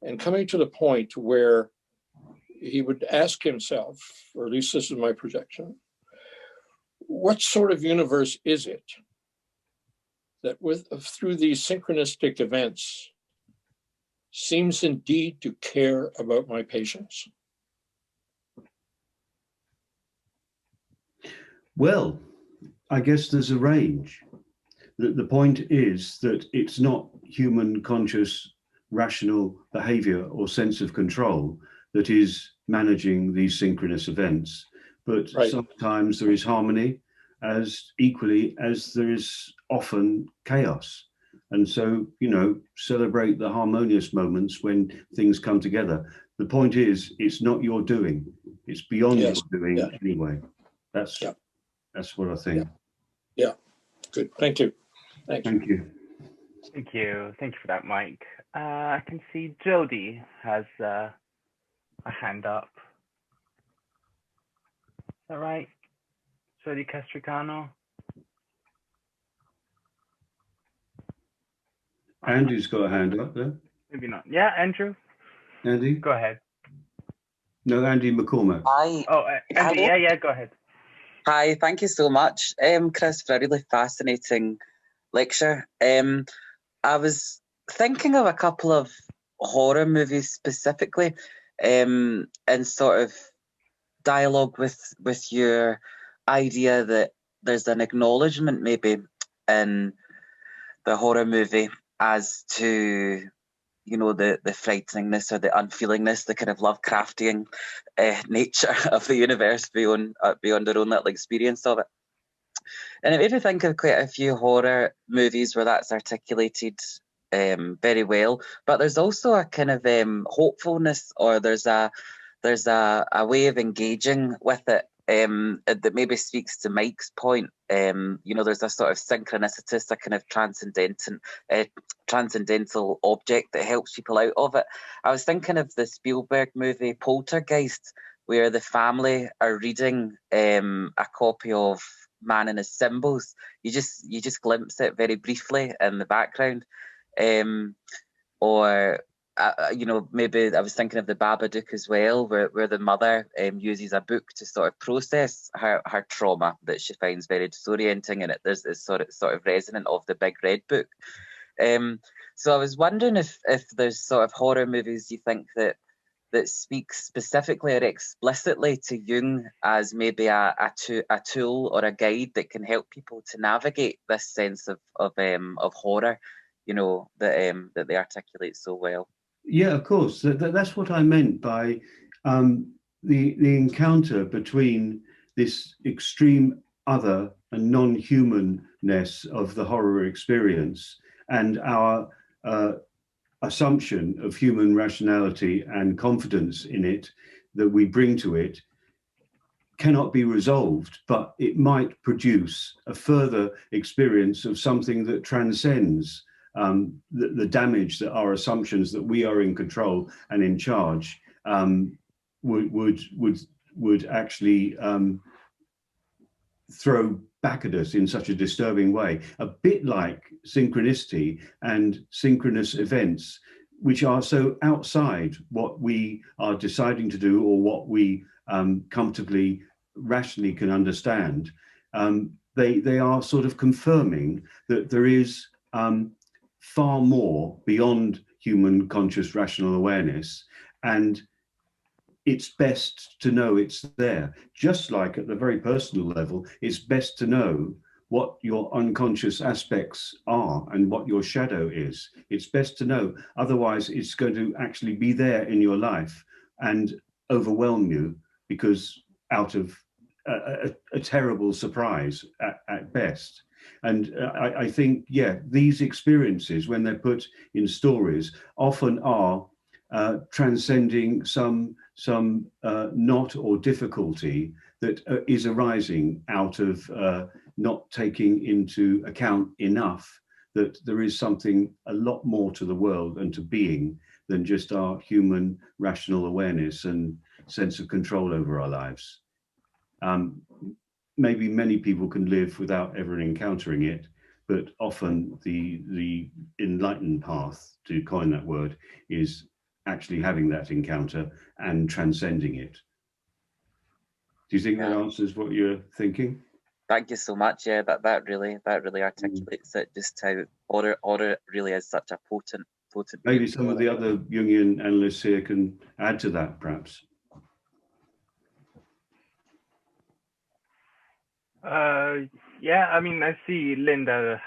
And coming to the point where he would ask himself, or at least this is my projection, what sort of universe is it that through these synchronistic events seems indeed to care about my patients? Well, I guess there's a range. The point is that it's not human conscious rational behavior or sense of control that is managing these synchronous events, but right. Sometimes there is harmony as equally as there is often chaos. And so, you know, celebrate the harmonious moments when things come together. The point is, it's not your doing, it's beyond your doing anyway. That's what I think. Yeah, good, thank you. Thank you. Thank you. Thank you. Thank you for that, Mike. I can see Jody has a hand up. Is that right? Jody Castricano? Andrew's got a hand up there. Maybe not. Yeah, Andrew, Andy? go ahead. No, Andy McCormack. Hi. Oh, Andy, Hello. yeah, go ahead. Hi, thank you so much, Chris, for a really fascinating lecture. I was thinking of a couple of horror movies specifically, and sort of dialogue with your idea that there's an acknowledgement maybe in the horror movie as to, you know, the frighteningness or the unfeelingness, the kind of Lovecraftian nature of the universe beyond our own little experience of it. And it made me think of quite a few horror movies where that's articulated very well. But there's also a kind of hopefulness, or there's a way of engaging with it that maybe speaks to Mike's point. You know, there's a sort of synchronicity, a kind of transcendental object that helps people out of it. I was thinking of the Spielberg movie Poltergeist, where the family are reading a copy of Man and His Symbols. You just glimpse it very briefly in the background, or you know, maybe I was thinking of the Babadook as well, where the mother uses a book to sort of process her trauma that she finds very disorienting, and there's this sort of resonant of the Big Red Book. So I was wondering if there's sort of horror movies you think that speak specifically or explicitly to Jung as maybe a tool or a guide that can help people to navigate this sense of horror, you know, that they articulate so well. Yeah, of course. That's what I meant by the encounter between this extreme other and non-humanness of the horror experience and our assumption of human rationality and confidence in it that we bring to it cannot be resolved, but it might produce a further experience of something that transcends the damage that our assumptions that we are in control and in charge would actually throw back at us in such a disturbing way, a bit like synchronicity and synchronous events, which are so outside what we are deciding to do or what we comfortably, rationally can understand. They are sort of confirming that there is far more beyond human conscious rational awareness, and it's best to know it's there. Just like at the very personal level, it's best to know what your unconscious aspects are and what your shadow is. It's best to know, otherwise it's going to actually be there in your life and overwhelm you, because out of a terrible surprise at best. And I think, yeah, these experiences, when they're put in stories, often are transcending some knot or difficulty that is arising out of not taking into account enough that there is something a lot more to the world and to being than just our human rational awareness and sense of control over our lives. Maybe many people can live without ever encountering it, but often the enlightened path, to coin that word, is actually having that encounter and transcending it. Do you think that answers what you're thinking? Thank you so much. Yeah, that really articulates it, just how horror really is such a potent. Maybe some of the other Jungian analysts here can add to that, perhaps. Yeah, I mean, I see Linda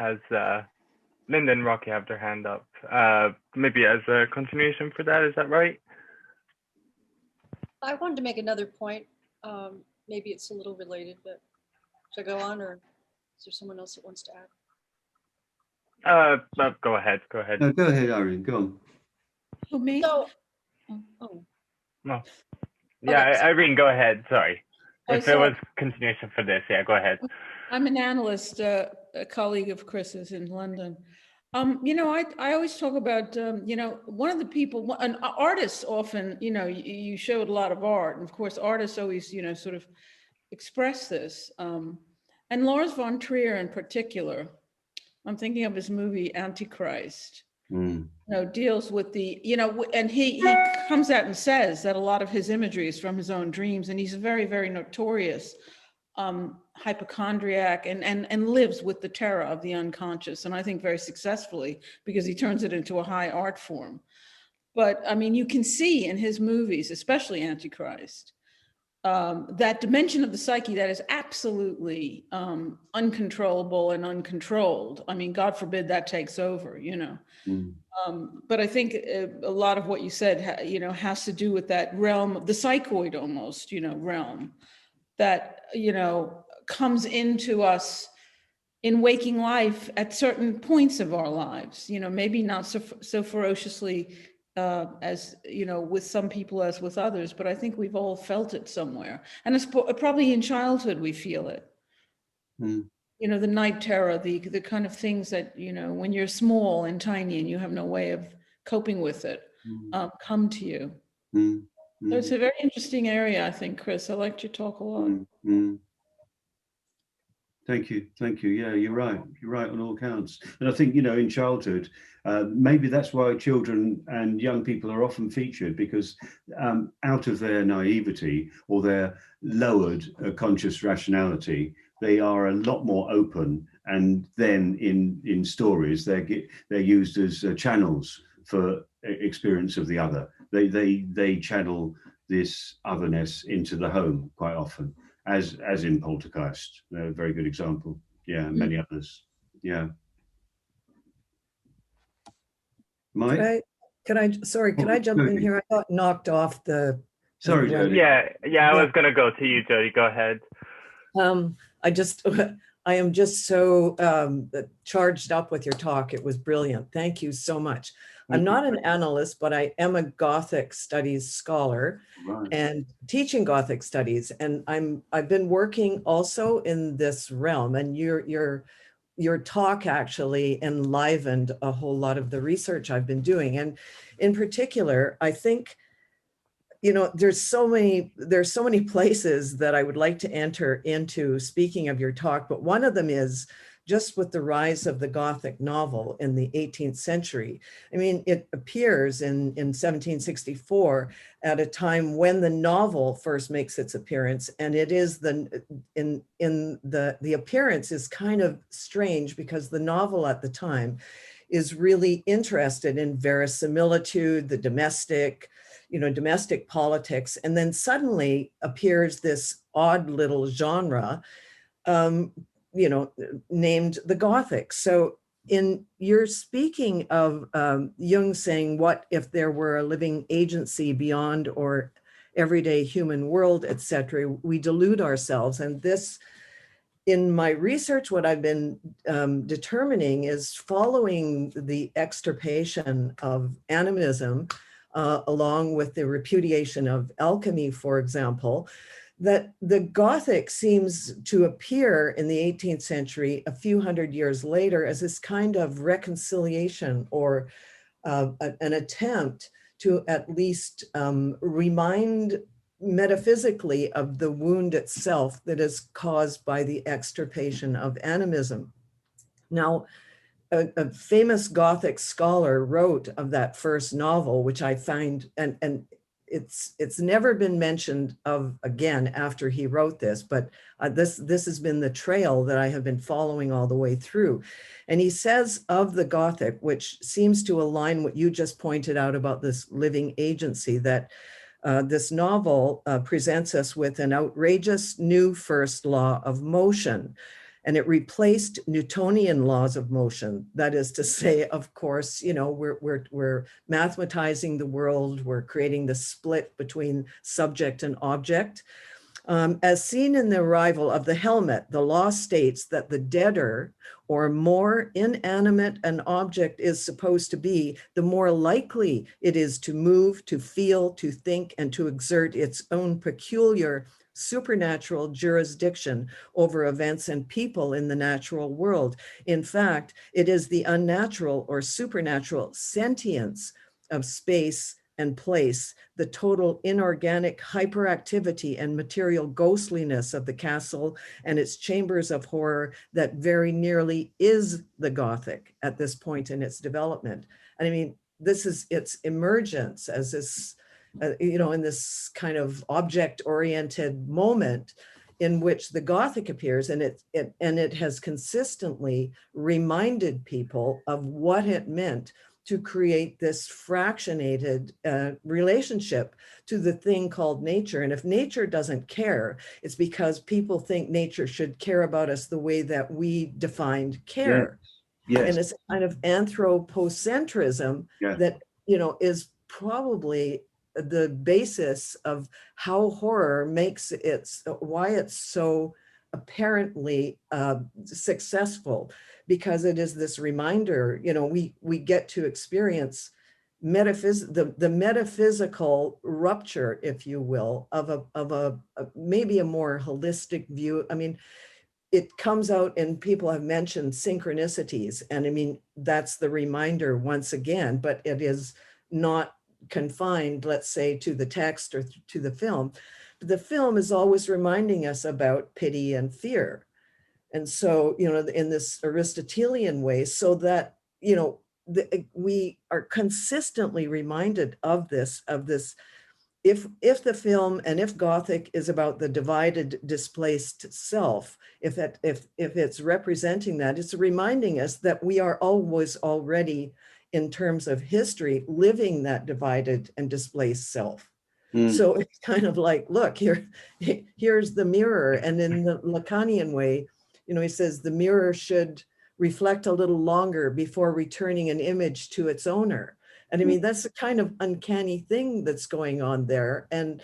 and Rocky have their hand up. Maybe as a continuation for that, is that right? I wanted to make another point. Maybe it's a little related, but should I go on, or is there someone else that wants to add? Go ahead. No, go ahead, Irene, go on. Who, me? So, No. Yeah, Okay, Irene, go ahead, sorry. Okay, If there was continuation for this, yeah, go ahead. I'm an analyst, a colleague of Chris's in London. I always talk about, one of the people, an artist often, you showed a lot of art, and of course, artists always, sort of express this. And Lars von Trier in particular, I'm thinking of his movie Antichrist, deals with the, and he comes out and says that a lot of his imagery is from his own dreams, and he's a very, very notorious hypochondriac and lives with the terror of the unconscious, and I think very successfully, because he turns it into a high art form. But I mean, you can see in his movies, especially Antichrist, that dimension of the psyche that is absolutely uncontrollable and uncontrolled. I mean, God forbid that takes over, but I think a lot of what you said, has to do with that realm, the psychoid almost, realm that, comes into us in waking life at certain points of our lives, maybe not so ferociously as, with some people as with others, but I think we've all felt it somewhere. And it's probably in childhood we feel it. The night terror, the kind of things that, when you're small and tiny and you have no way of coping with it, come to you. So it's a very interesting area, I think, Chris. I liked your talk a lot. Thank you. Yeah, you're right. You're right on all counts. And I think, in childhood, maybe that's why children and young people are often featured, because out of their naivety or their lowered conscious rationality, they are a lot more open. And then in stories, they're used as channels for experience of the other. They channel this otherness into the home quite often. As in Poltergeist, a very good example. Yeah, many others. Yeah. Mike? Could I jump in here? I got knocked off the. Sorry, Jody. Yeah, I was going to go to you, Jody. Go ahead. I am just so charged up with your talk. It was brilliant. Thank you so much. I'm not an analyst, but I am a Gothic studies scholar and teaching Gothic studies. And I've been working also in this realm, and your talk actually enlivened a whole lot of the research I've been doing. And in particular, I think, there's so many places that I would like to enter into, speaking of your talk, but one of them is just with the rise of the Gothic novel in the 18th century. I mean, it appears in 1764 at a time when the novel first makes its appearance, and it is the appearance is kind of strange, because the novel at the time is really interested in verisimilitude, the domestic politics, and then suddenly appears this odd little genre, named the Gothic. So you're speaking of Jung saying, what if there were a living agency beyond or everyday human world, etc. We delude ourselves. And this, in my research, what I've been determining is, following the extirpation of animism, along with the repudiation of alchemy, for example, that the Gothic seems to appear in the 18th century, a few hundred years later, as this kind of reconciliation or an attempt to at least remind metaphysically of the wound itself that is caused by the extirpation of animism. Now, a famous Gothic scholar wrote of that first novel, which I find, and it's never been mentioned of again after he wrote this, but this has been the trail that I have been following all the way through. And he says of the Gothic, which seems to align what you just pointed out about this living agency, that this novel presents us with an outrageous new first law of motion. And it replaced Newtonian laws of motion. That is to say, of course, we're mathematizing the world, we're creating the split between subject and object. As seen in the arrival of the helmet, the law states that the deader or more inanimate an object is supposed to be, the more likely it is to move, to feel, to think, and to exert its own peculiar supernatural jurisdiction over events and people in the natural world. In fact, it is the unnatural or supernatural sentience of space and place, the total inorganic hyperactivity and material ghostliness of the castle and its chambers of horror that very nearly is the Gothic at this point in its development. And I mean, this is its emergence as this, in this kind of object-oriented moment in which the Gothic appears, and it has consistently reminded people of what it meant to create this fractionated relationship to the thing called nature. And if nature doesn't care, it's because people think nature should care about us the way that we defined care. Yes. And it's a kind of anthropocentrism that, is probably the basis of how horror makes why it's so apparently successful, because it is this reminder, we get to experience the metaphysical rupture, if you will, of a maybe a more holistic view. I mean, it comes out, and people have mentioned synchronicities, and I mean, that's the reminder once again, but it is not confined, let's say, to the text or to the film. The film is always reminding us about pity and fear. And so, in this Aristotelian way, so that, we are consistently reminded of this, if the film and if Gothic is about the divided, displaced self, if it's representing that, it's reminding us that we are always already, in terms of history, living that divided and displaced self. So it's kind of like, look, here's the mirror. And in the Lacanian way, he says the mirror should reflect a little longer before returning an image to its owner. And I mean, that's the kind of uncanny thing that's going on there. And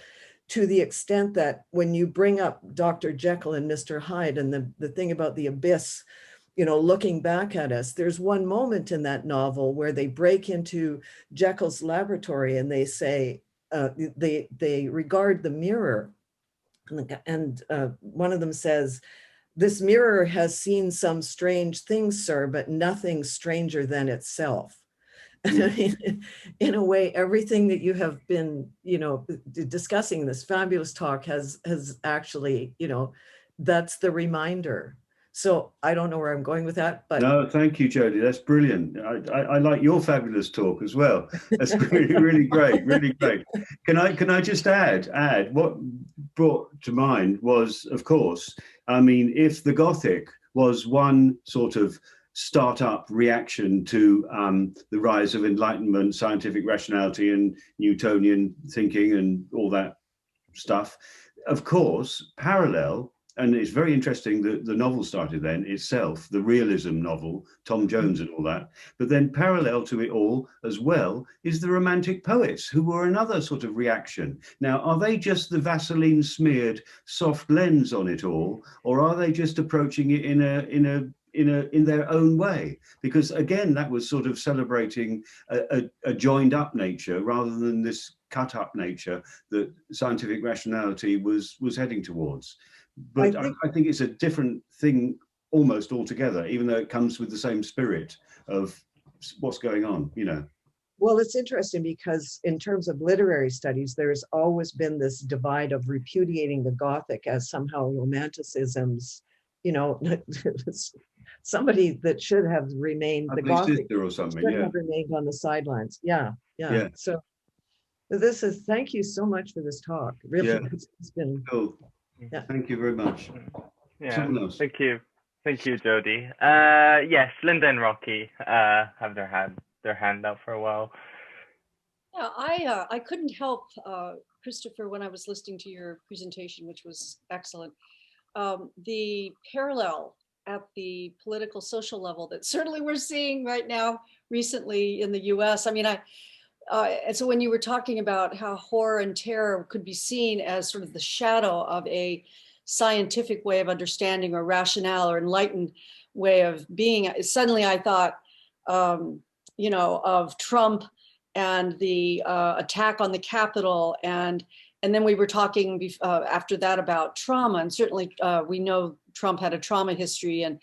to the extent that when you bring up Dr. Jekyll and Mr. Hyde and the thing about the abyss, looking back at us, there's one moment in that novel where they break into Jekyll's laboratory and they say, they regard the mirror, and one of them says, "This mirror has seen some strange things, sir, but nothing stranger than itself." And I mean, in a way, everything that you have been, discussing in this fabulous talk has actually, that's the reminder. So I don't know where I'm going with that, but no, thank you, Jodie. That's brilliant. I like your fabulous talk as well. That's really, really great, really great. Can I just add what brought to mind was, of course, I mean, if the Gothic was one sort of startup reaction to the rise of Enlightenment, scientific rationality, and Newtonian thinking, and all that stuff, of course, parallel. And it's very interesting that the novel started then itself, the realism novel, Tom Jones and all that. But then parallel to it all as well is the Romantic poets, who were another sort of reaction. Now, are they just the Vaseline smeared soft lens on it all, or are they just approaching it in their own way? Because again, that was sort of celebrating a joined up nature rather than this cut up nature that scientific rationality was heading towards. But I think it's a different thing almost altogether, even though it comes with the same spirit of what's going on, Well, it's interesting because in terms of literary studies, there's always been this divide of repudiating the Gothic as somehow Romanticism's, somebody that should have remained the Gothic or something, should have remained on the sidelines. Yeah. So thank you so much for this talk. Really, it's been cool. Yeah. Thank you very much. Yeah, thank you, Jodie. Yes, Linda and Rocky have their hand up for a while. Yeah, I couldn't help, Christopher, when I was listening to your presentation, which was excellent, the parallel at the political social level that certainly we're seeing right now recently in the US. I mean, and so when you were talking about how horror and terror could be seen as sort of the shadow of a scientific way of understanding or rationale or enlightened way of being, suddenly I thought, of Trump and the attack on the Capitol and And then we were talking after that about trauma, and certainly we know Trump had a trauma history, and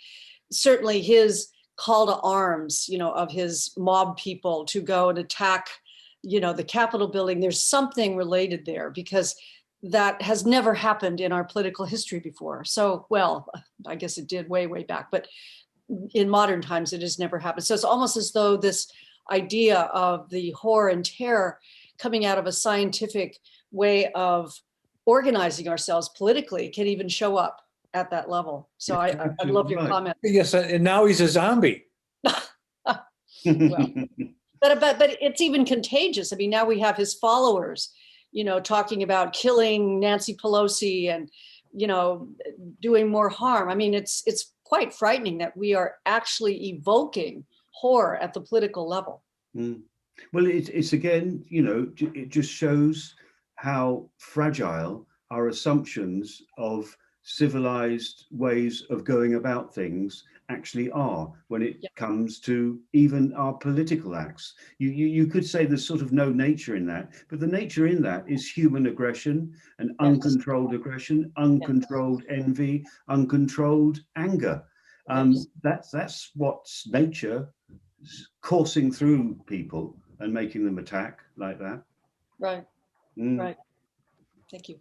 certainly his call to arms, of his mob people to go and attack, the Capitol building. There's something related there because that has never happened in our political history before. So, well, I guess it did way, way back, but in modern times, it has never happened. So it's almost as though this idea of the horror and terror coming out of a scientific way of organizing ourselves politically can even show up at that level. So I love your comment. Yes, and now he's a zombie. Well, but it's even contagious. I mean, now we have his followers, talking about killing Nancy Pelosi and, doing more harm. I mean, it's quite frightening that we are actually evoking horror at the political level. Mm. Well, it's again, it just shows how fragile our assumptions of civilized ways of going about things actually are when it comes to even our political acts. You could say there's sort of no nature in that, but the nature in that is human aggression and uncontrolled aggression, uncontrolled envy, uncontrolled anger. That's what's nature coursing through people and making them attack like that. Right. Right. Thank you.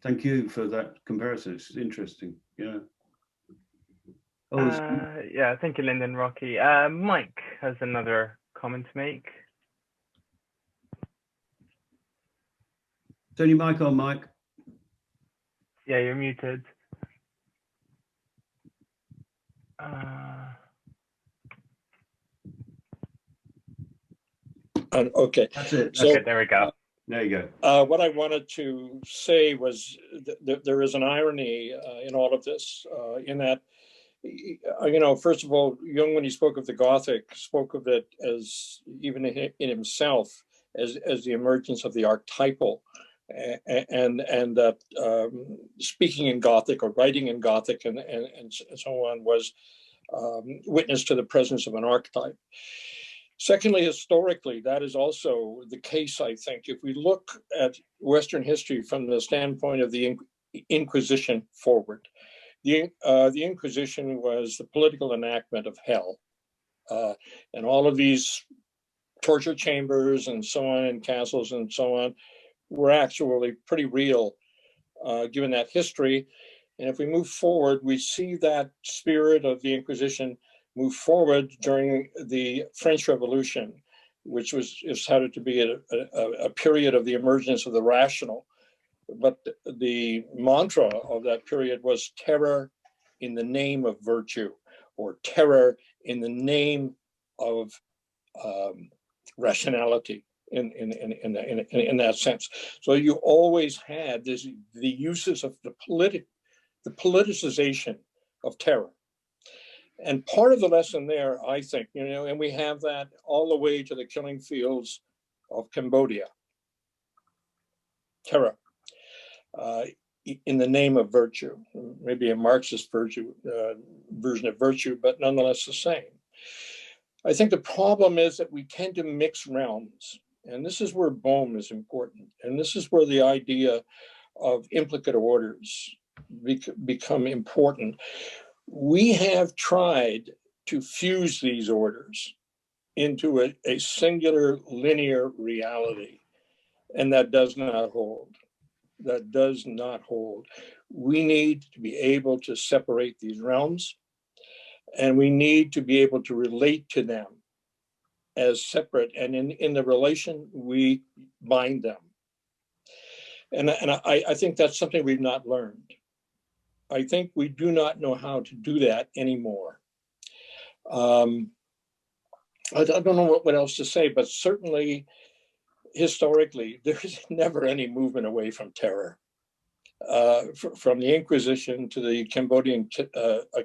Thank you for that comparison. It's interesting. Yeah. Yeah, thank you, Lyndon, Rocky. Mike has another comment to make. Turn your mic on, Mike. Yeah, you're muted. Okay. That's it. So, okay, there we go. There you go. What I wanted to say was there is an irony in all of this, in that, first of all, Jung, when he spoke of the Gothic, spoke of it as, even in himself, as the emergence of the archetypal, and that speaking in Gothic or writing in Gothic and so on was witness to the presence of an archetype. Secondly, historically, that is also the case, I think. If we look at Western history from the standpoint of the Inquisition forward, the Inquisition was the political enactment of hell. And all of these torture chambers and so on, and castles and so on, were actually pretty real, given that history. And if we move forward, we see that spirit of the Inquisition move forward during the French Revolution, which is touted to be a period of the emergence of the rational. But the mantra of that period was terror in the name of virtue, or terror in the name of rationality in that sense. So you always had the uses of the politicization of terror. And part of the lesson there, I think, and we have that all the way to the killing fields of Cambodia. Terror in the name of virtue, maybe a Marxist version of virtue, but nonetheless the same. I think the problem is that we tend to mix realms. And this is where Bohm is important. And this is where the idea of implicate orders become important. We have tried to fuse these orders into a singular linear reality, and that does not hold. That does not hold. We need to be able to separate these realms, and we need to be able to relate to them as separate, and in the relation, we bind them. And I think that's something we've not learned. I think we do not know how to do that anymore. I don't know what else to say, but certainly historically, there's never any movement away from terror. From the Inquisition to the Cambodian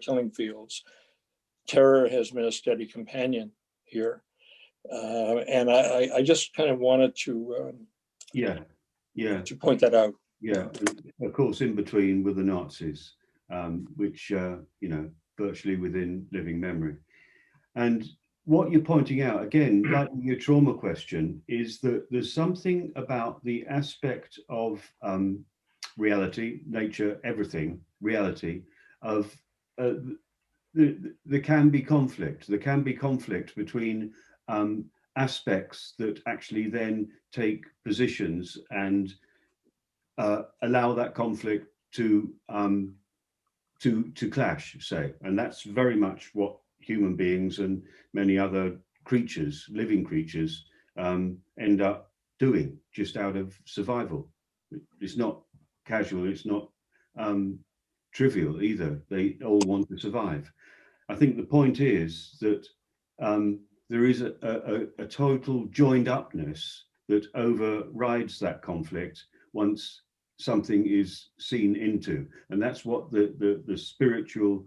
killing fields, terror has been a steady companion here. And I just kind of wanted to to point that out. Yeah, of course, in between were the Nazis, which, virtually within living memory. And what you're pointing out, again, like your trauma question, is that there's something about the aspect of reality, nature, everything, reality, of there can be conflict. There can be conflict between aspects that actually then take positions and allow that conflict to clash, say. And that's very much what human beings and many other creatures, living creatures, end up doing just out of survival. It's not casual, it's not trivial either. They all want to survive. I think the point is that there is a total joined upness that overrides that conflict once something is seen into. And that's what the spiritual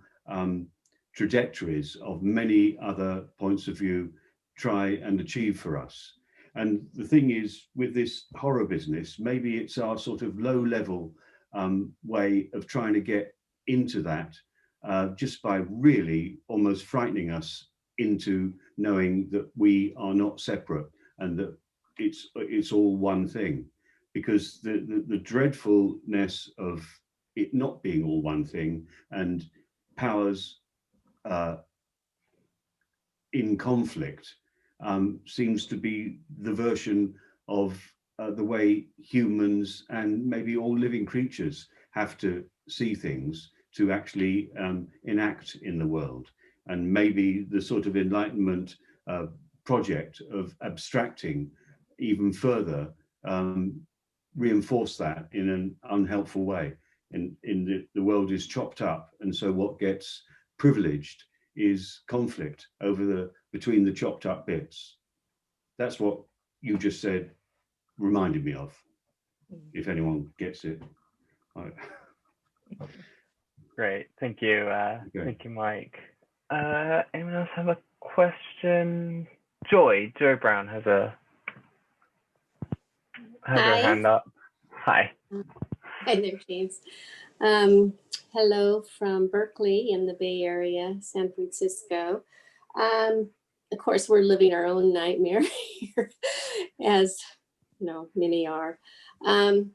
trajectories of many other points of view try and achieve for us. And the thing is, with this horror business, maybe it's our sort of low level way of trying to get into that just by really almost frightening us into knowing that we are not separate and that it's all one thing. Because the dreadfulness of it not being all one thing and powers in conflict seems to be the version of the way humans and maybe all living creatures have to see things to actually enact in the world. And maybe the sort of Enlightenment project of abstracting even further reinforce that in an unhelpful way. The world is chopped up, and so what gets privileged is conflict between the chopped up bits. That's what you just said reminded me of, if anyone gets it. Great, thank you. Thank you, Mike. Anyone else have a question? Joy Brown has her hand up. Hi. Hi there, James. Hello from Berkeley in the Bay Area, San Francisco. Of course, we're living our own nightmare here, as you know, many are. I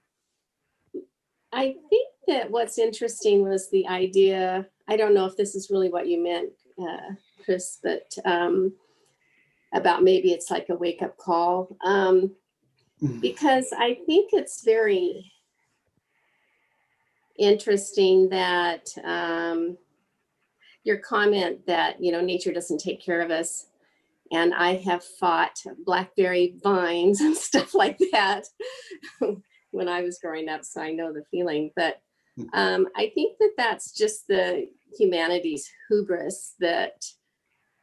think that what's interesting was the idea, I don't know if this is really what you meant, Chris, but about maybe it's like a wake-up call. Because I think it's very interesting that your comment that, you know, nature doesn't take care of us. And I have fought blackberry vines and stuff like that when I was growing up, so I know the feeling. But I think that that's just the humanity's hubris that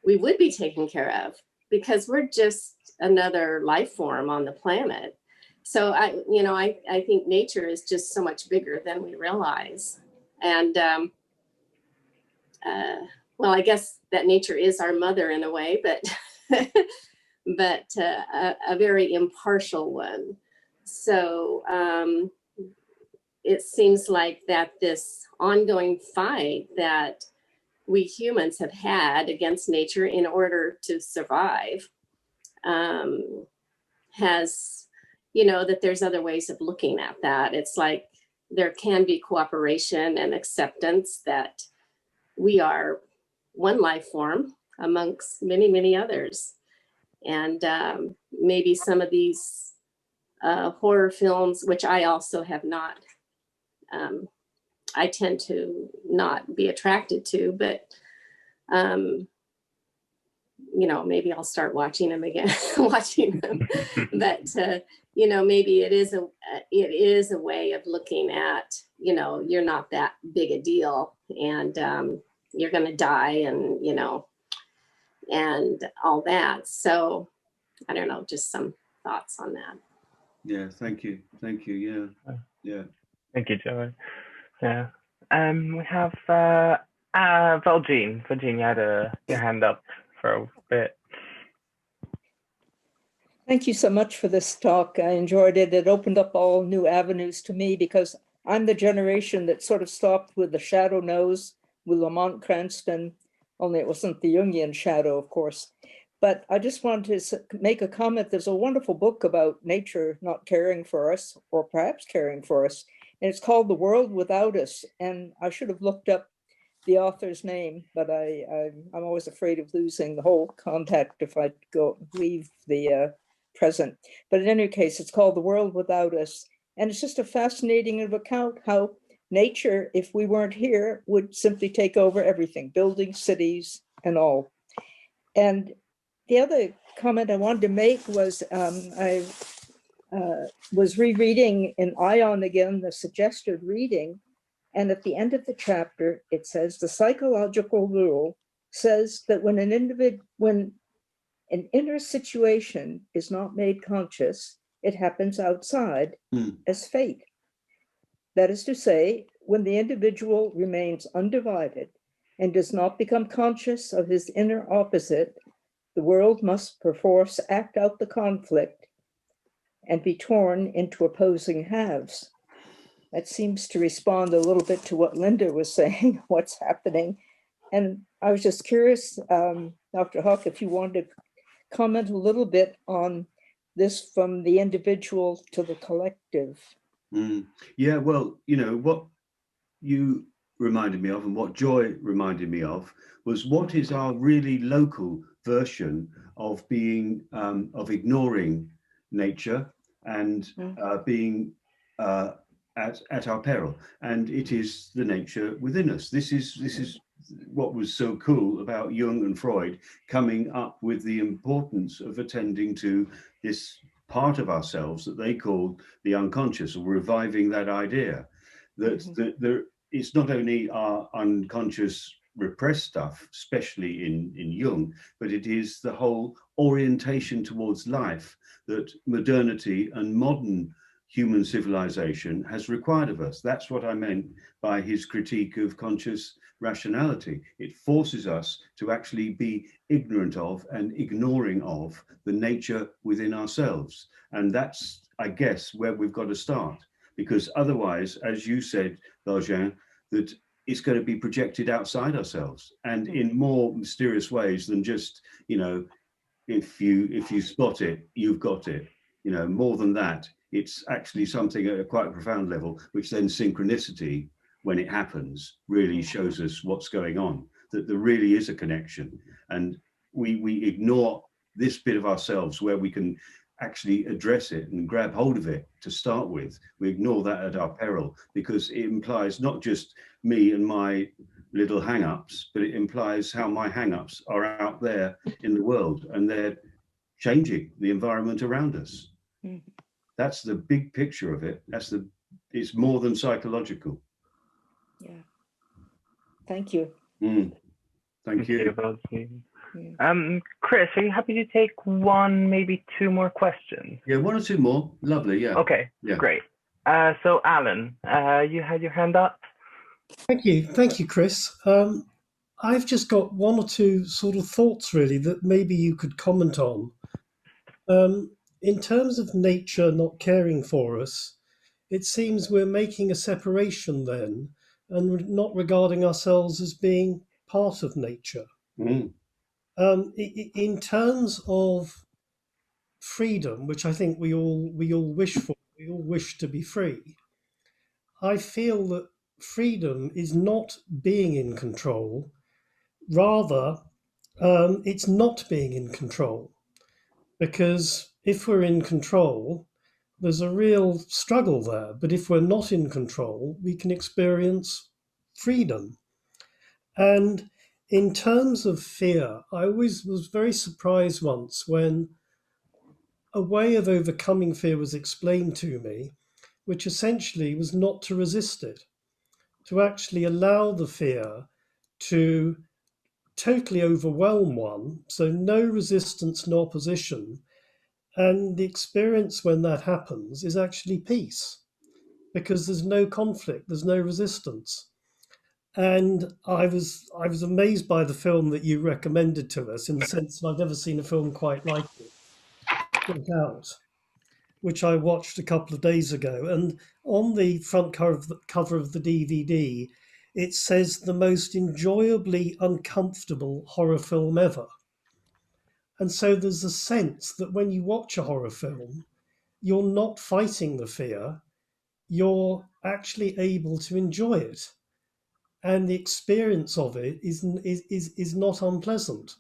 we would be taken care of, because we're just another life form on the planet. So I think nature is just so much bigger than we realize. And well, I guess that nature is our mother in a way, but but a very impartial one. So it seems like that this ongoing fight that we humans have had against nature in order to survive has, you know, that there's other ways of looking at that. It's like there can be cooperation and acceptance that we are one life form amongst many, many others. And maybe some of these horror films, which I also have not, I tend to not be attracted to, but you know, maybe I'll start watching them again, But you know, maybe it is a way of looking at, you know, you're not that big a deal, and you're going to die, and you know, and all that. So I don't know, just some thoughts on that. Yeah, thank you. Yeah. Thank you, Joey. Yeah. We have Valjean. Valjean, you had your hand up for a bit. Thank you so much for this talk. I enjoyed it. It opened up all new avenues to me, because I'm the generation that sort of stopped with the shadow nose with Lamont Cranston, only it wasn't the Jungian shadow, of course. But I just wanted to make a comment. There's a wonderful book about nature not caring for us, or perhaps caring for us, and it's called The World Without Us. And I should have looked up the author's name, but I'm always afraid of losing the whole contact if I leave the present. But in any case, it's called The World Without Us. And it's just a fascinating account how nature, if we weren't here, would simply take over everything, buildings, cities, and all. And the other comment I wanted to make was I was rereading in Ion again, the suggested reading. And at the end of the chapter, it says the psychological rule says that when an inner situation is not made conscious, it happens outside as fate. That is to say, when the individual remains undivided and does not become conscious of his inner opposite, the world must perforce act out the conflict and be torn into opposing halves. That seems to respond a little bit to what Linda was saying, what's happening. And I was just curious, Dr. Hauke, if you wanted to comment a little bit on this from the individual to the collective. Yeah, well, you know, what you reminded me of and what Joy reminded me of was what is our really local version of being, of ignoring nature and being at our peril, and it is the nature within us. This is what was so cool about Jung and Freud coming up with the importance of attending to this part of ourselves that they called the unconscious, or reviving that idea that it's not only our unconscious repressed stuff, especially in Jung, but it is the whole orientation towards life that modernity and modern human civilization has required of us. That's what I meant by his critique of conscious rationality. It forces us to actually be ignorant of and ignoring of the nature within ourselves. And that's, I guess, where we've got to start, because otherwise, as you said, Valjean, that it's going to be projected outside ourselves and in more mysterious ways than just, you know, if you spot it, you've got it. You know, more than that, it's actually something at a quite profound level, which then synchronicity, when it happens, really shows us what's going on, that there really is a connection. And we ignore this bit of ourselves where we can actually address it and grab hold of it to start with. We ignore that at our peril, because it implies not just me and my little hang-ups, but it implies how my hang-ups are out there in the world and they're changing the environment around us. That's the big picture of it. It's more than psychological. Yeah. Thank you. Thank you. Chris, are you happy to take one, maybe two more questions? Yeah, one or two more. Lovely, yeah. Okay, yeah. Great. So Alan, you had your hand up. Thank you, Chris. I've just got one or two sort of thoughts really that maybe you could comment on. In terms of nature not caring for us, it seems we're making a separation then and not regarding ourselves as being part of nature. In terms of freedom, which I think we all wish for, we all wish to be free, I feel that freedom is not being in control, rather it's not being in control. Because if we're in control, there's a real struggle there. But if we're not in control, we can experience freedom. And in terms of fear, I always was very surprised once when a way of overcoming fear was explained to me, which essentially was not to resist it, to actually allow the fear to totally overwhelm one, so no resistance, no opposition. And the experience when that happens is actually peace, because there's no conflict, there's no resistance. And I was amazed by the film that you recommended to us, in the sense that I've never seen a film quite like it, Get Out, which I watched a couple of days ago. And on the front cover of the DVD, it says the most enjoyably uncomfortable horror film ever. And so there's a sense that when you watch a horror film, you're not fighting the fear, you're actually able to enjoy it. And the experience of it is not unpleasant.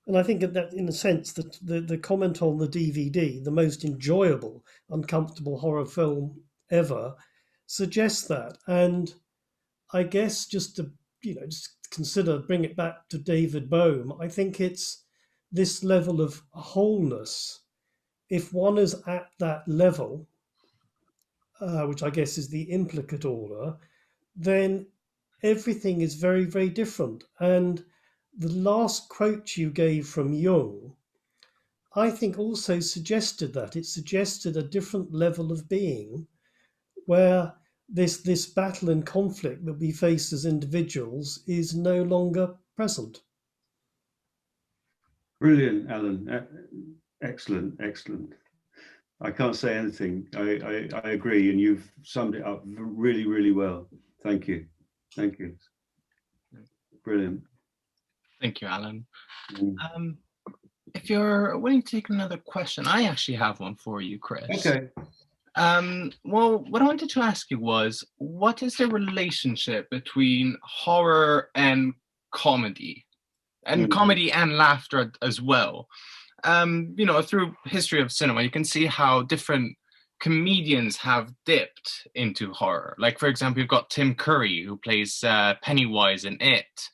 And I think that in a sense that the comment on the DVD, the most enjoyable, uncomfortable horror film ever, suggests that. And I guess just to, just consider, bring it back to David Bohm, I think it's this level of wholeness. If one is at that level, which I guess is the implicate order, then everything is very, very different. And the last quote you gave from Jung, I think also suggested that. It suggested a different level of being where this battle and conflict that we face as individuals is no longer present. Brilliant, Alan. Excellent, excellent. I can't say anything. I agree, and you've summed it up really, really well. Thank you. Thank you. Brilliant. Thank you, Alan. If you're willing to take another question, I actually have one for you, Chris. Okay. Well, what I wanted to ask you was, what is the relationship between horror and comedy? And comedy and laughter as well. Through history of cinema, you can see how different comedians have dipped into horror. Like, for example, you've got Tim Curry, who plays Pennywise in It,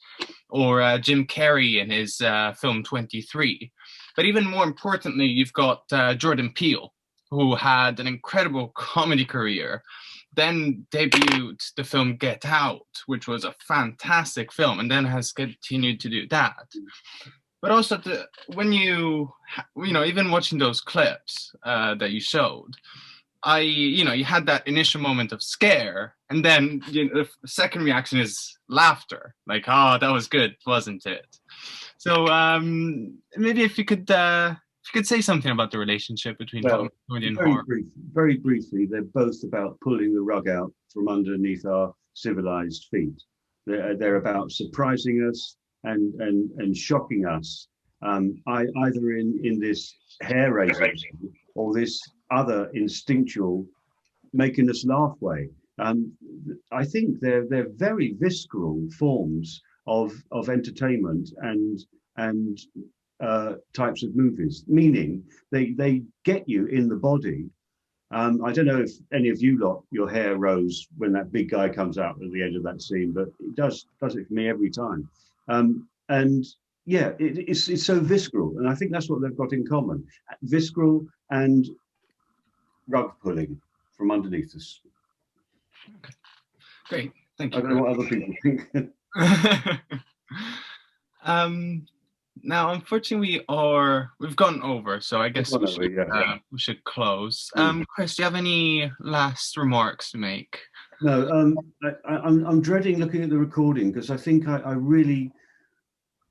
or Jim Carrey in his film 23. But even more importantly, you've got Jordan Peele, who had an incredible comedy career, then debuted the film Get Out, which was a fantastic film, and then has continued to do that. But also, when even watching those clips that you showed, you had that initial moment of scare, and then the second reaction is laughter, like, oh, that was good, wasn't it? So maybe if you could say something about the relationship between comedy and horror. Very briefly, they're both about pulling the rug out from underneath our civilized feet. They're about surprising us and shocking us, either in this hair raising or this other instinctual making us laugh way. I think they're very visceral forms of entertainment and types of movies, meaning they get you in the body. I don't know if any of you lot, your hair rose when that big guy comes out at the end of that scene, but it does it for me every time. And yeah, it's so visceral, and I think that's what they've got in common: visceral and rug pulling from underneath us. Okay. Great, thank you. I don't know what other people think. Now, unfortunately, we've gone over, so I guess we should close. Chris, do you have any last remarks to make? No, I'm dreading looking at the recording because I think I really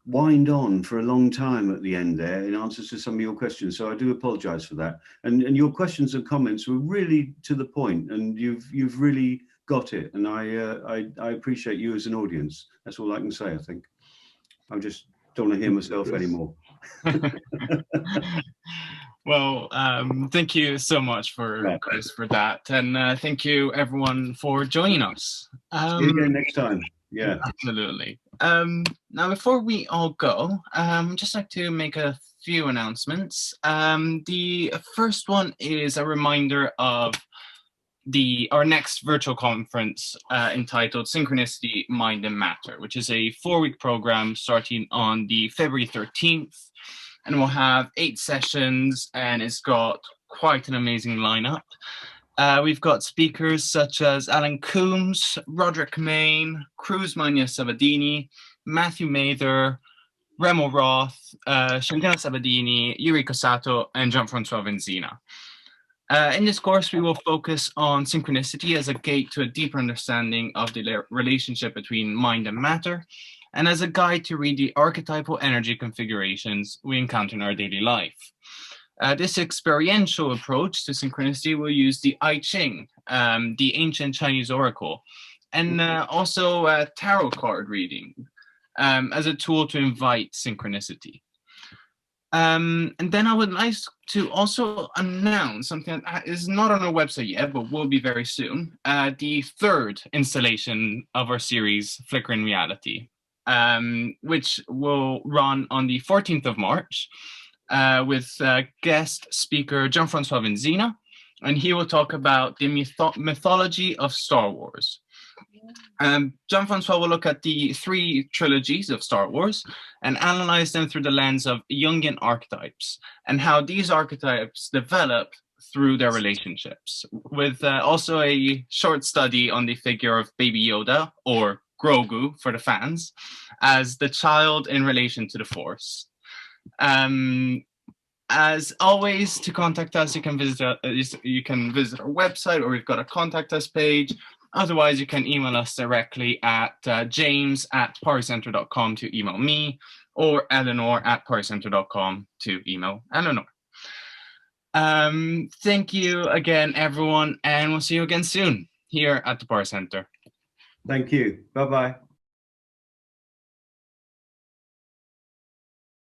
wind on for a long time at the end there in answers to some of your questions. So I do apologise for that. And your questions and comments were really to the point, and you've really got it. And I appreciate you as an audience. That's all I can say. I think I just don't want to hear myself anymore. Well, thank you so much Chris, for that, and thank you everyone for joining us. See you again next time. Yeah, absolutely. Now, before we all go, just like to make a few announcements. The first one is a reminder of our next virtual conference entitled Synchronicity, Mind and Matter, which is a 4-week program starting on the February 13th. And we'll have 8 sessions, and it's got quite an amazing lineup. We've got speakers such as Alan Coombs, Roderick Main, Cruz Mania Sabadini, Matthew Mather, Remo Roth, Shantina Sabadini, Yuri Kosato, and Jean-Francois Benzina. In this course, we will focus on synchronicity as a gate to a deeper understanding of the relationship between mind and matter, and as a guide to read the archetypal energy configurations we encounter in our daily life. This experiential approach to synchronicity will use the I Ching, the ancient Chinese oracle, and also tarot card reading as a tool to invite synchronicity. And then I would like to also announce something that is not on our website yet, but will be very soon. The third installation of our series, Flickering Reality, which will run on the 14th of March with guest speaker Jean-Francois Venzina, and he will talk about the mythology of Star Wars. Jean-Francois will look at the 3 trilogies of Star Wars and analyze them through the lens of Jungian archetypes and how these archetypes develop through their relationships, with also a short study on the figure of Baby Yoda, or Grogu for the fans, as the child in relation to the Force. As always, to contact us, you can visit our website, or we've got a contact us page. Otherwise, you can email us directly at james@partycenter.com to email me, or eleanor@partycenter.com to email Eleanor. Thank you again, everyone, and we'll see you again soon here at the Party Center. Thank you. Bye-bye.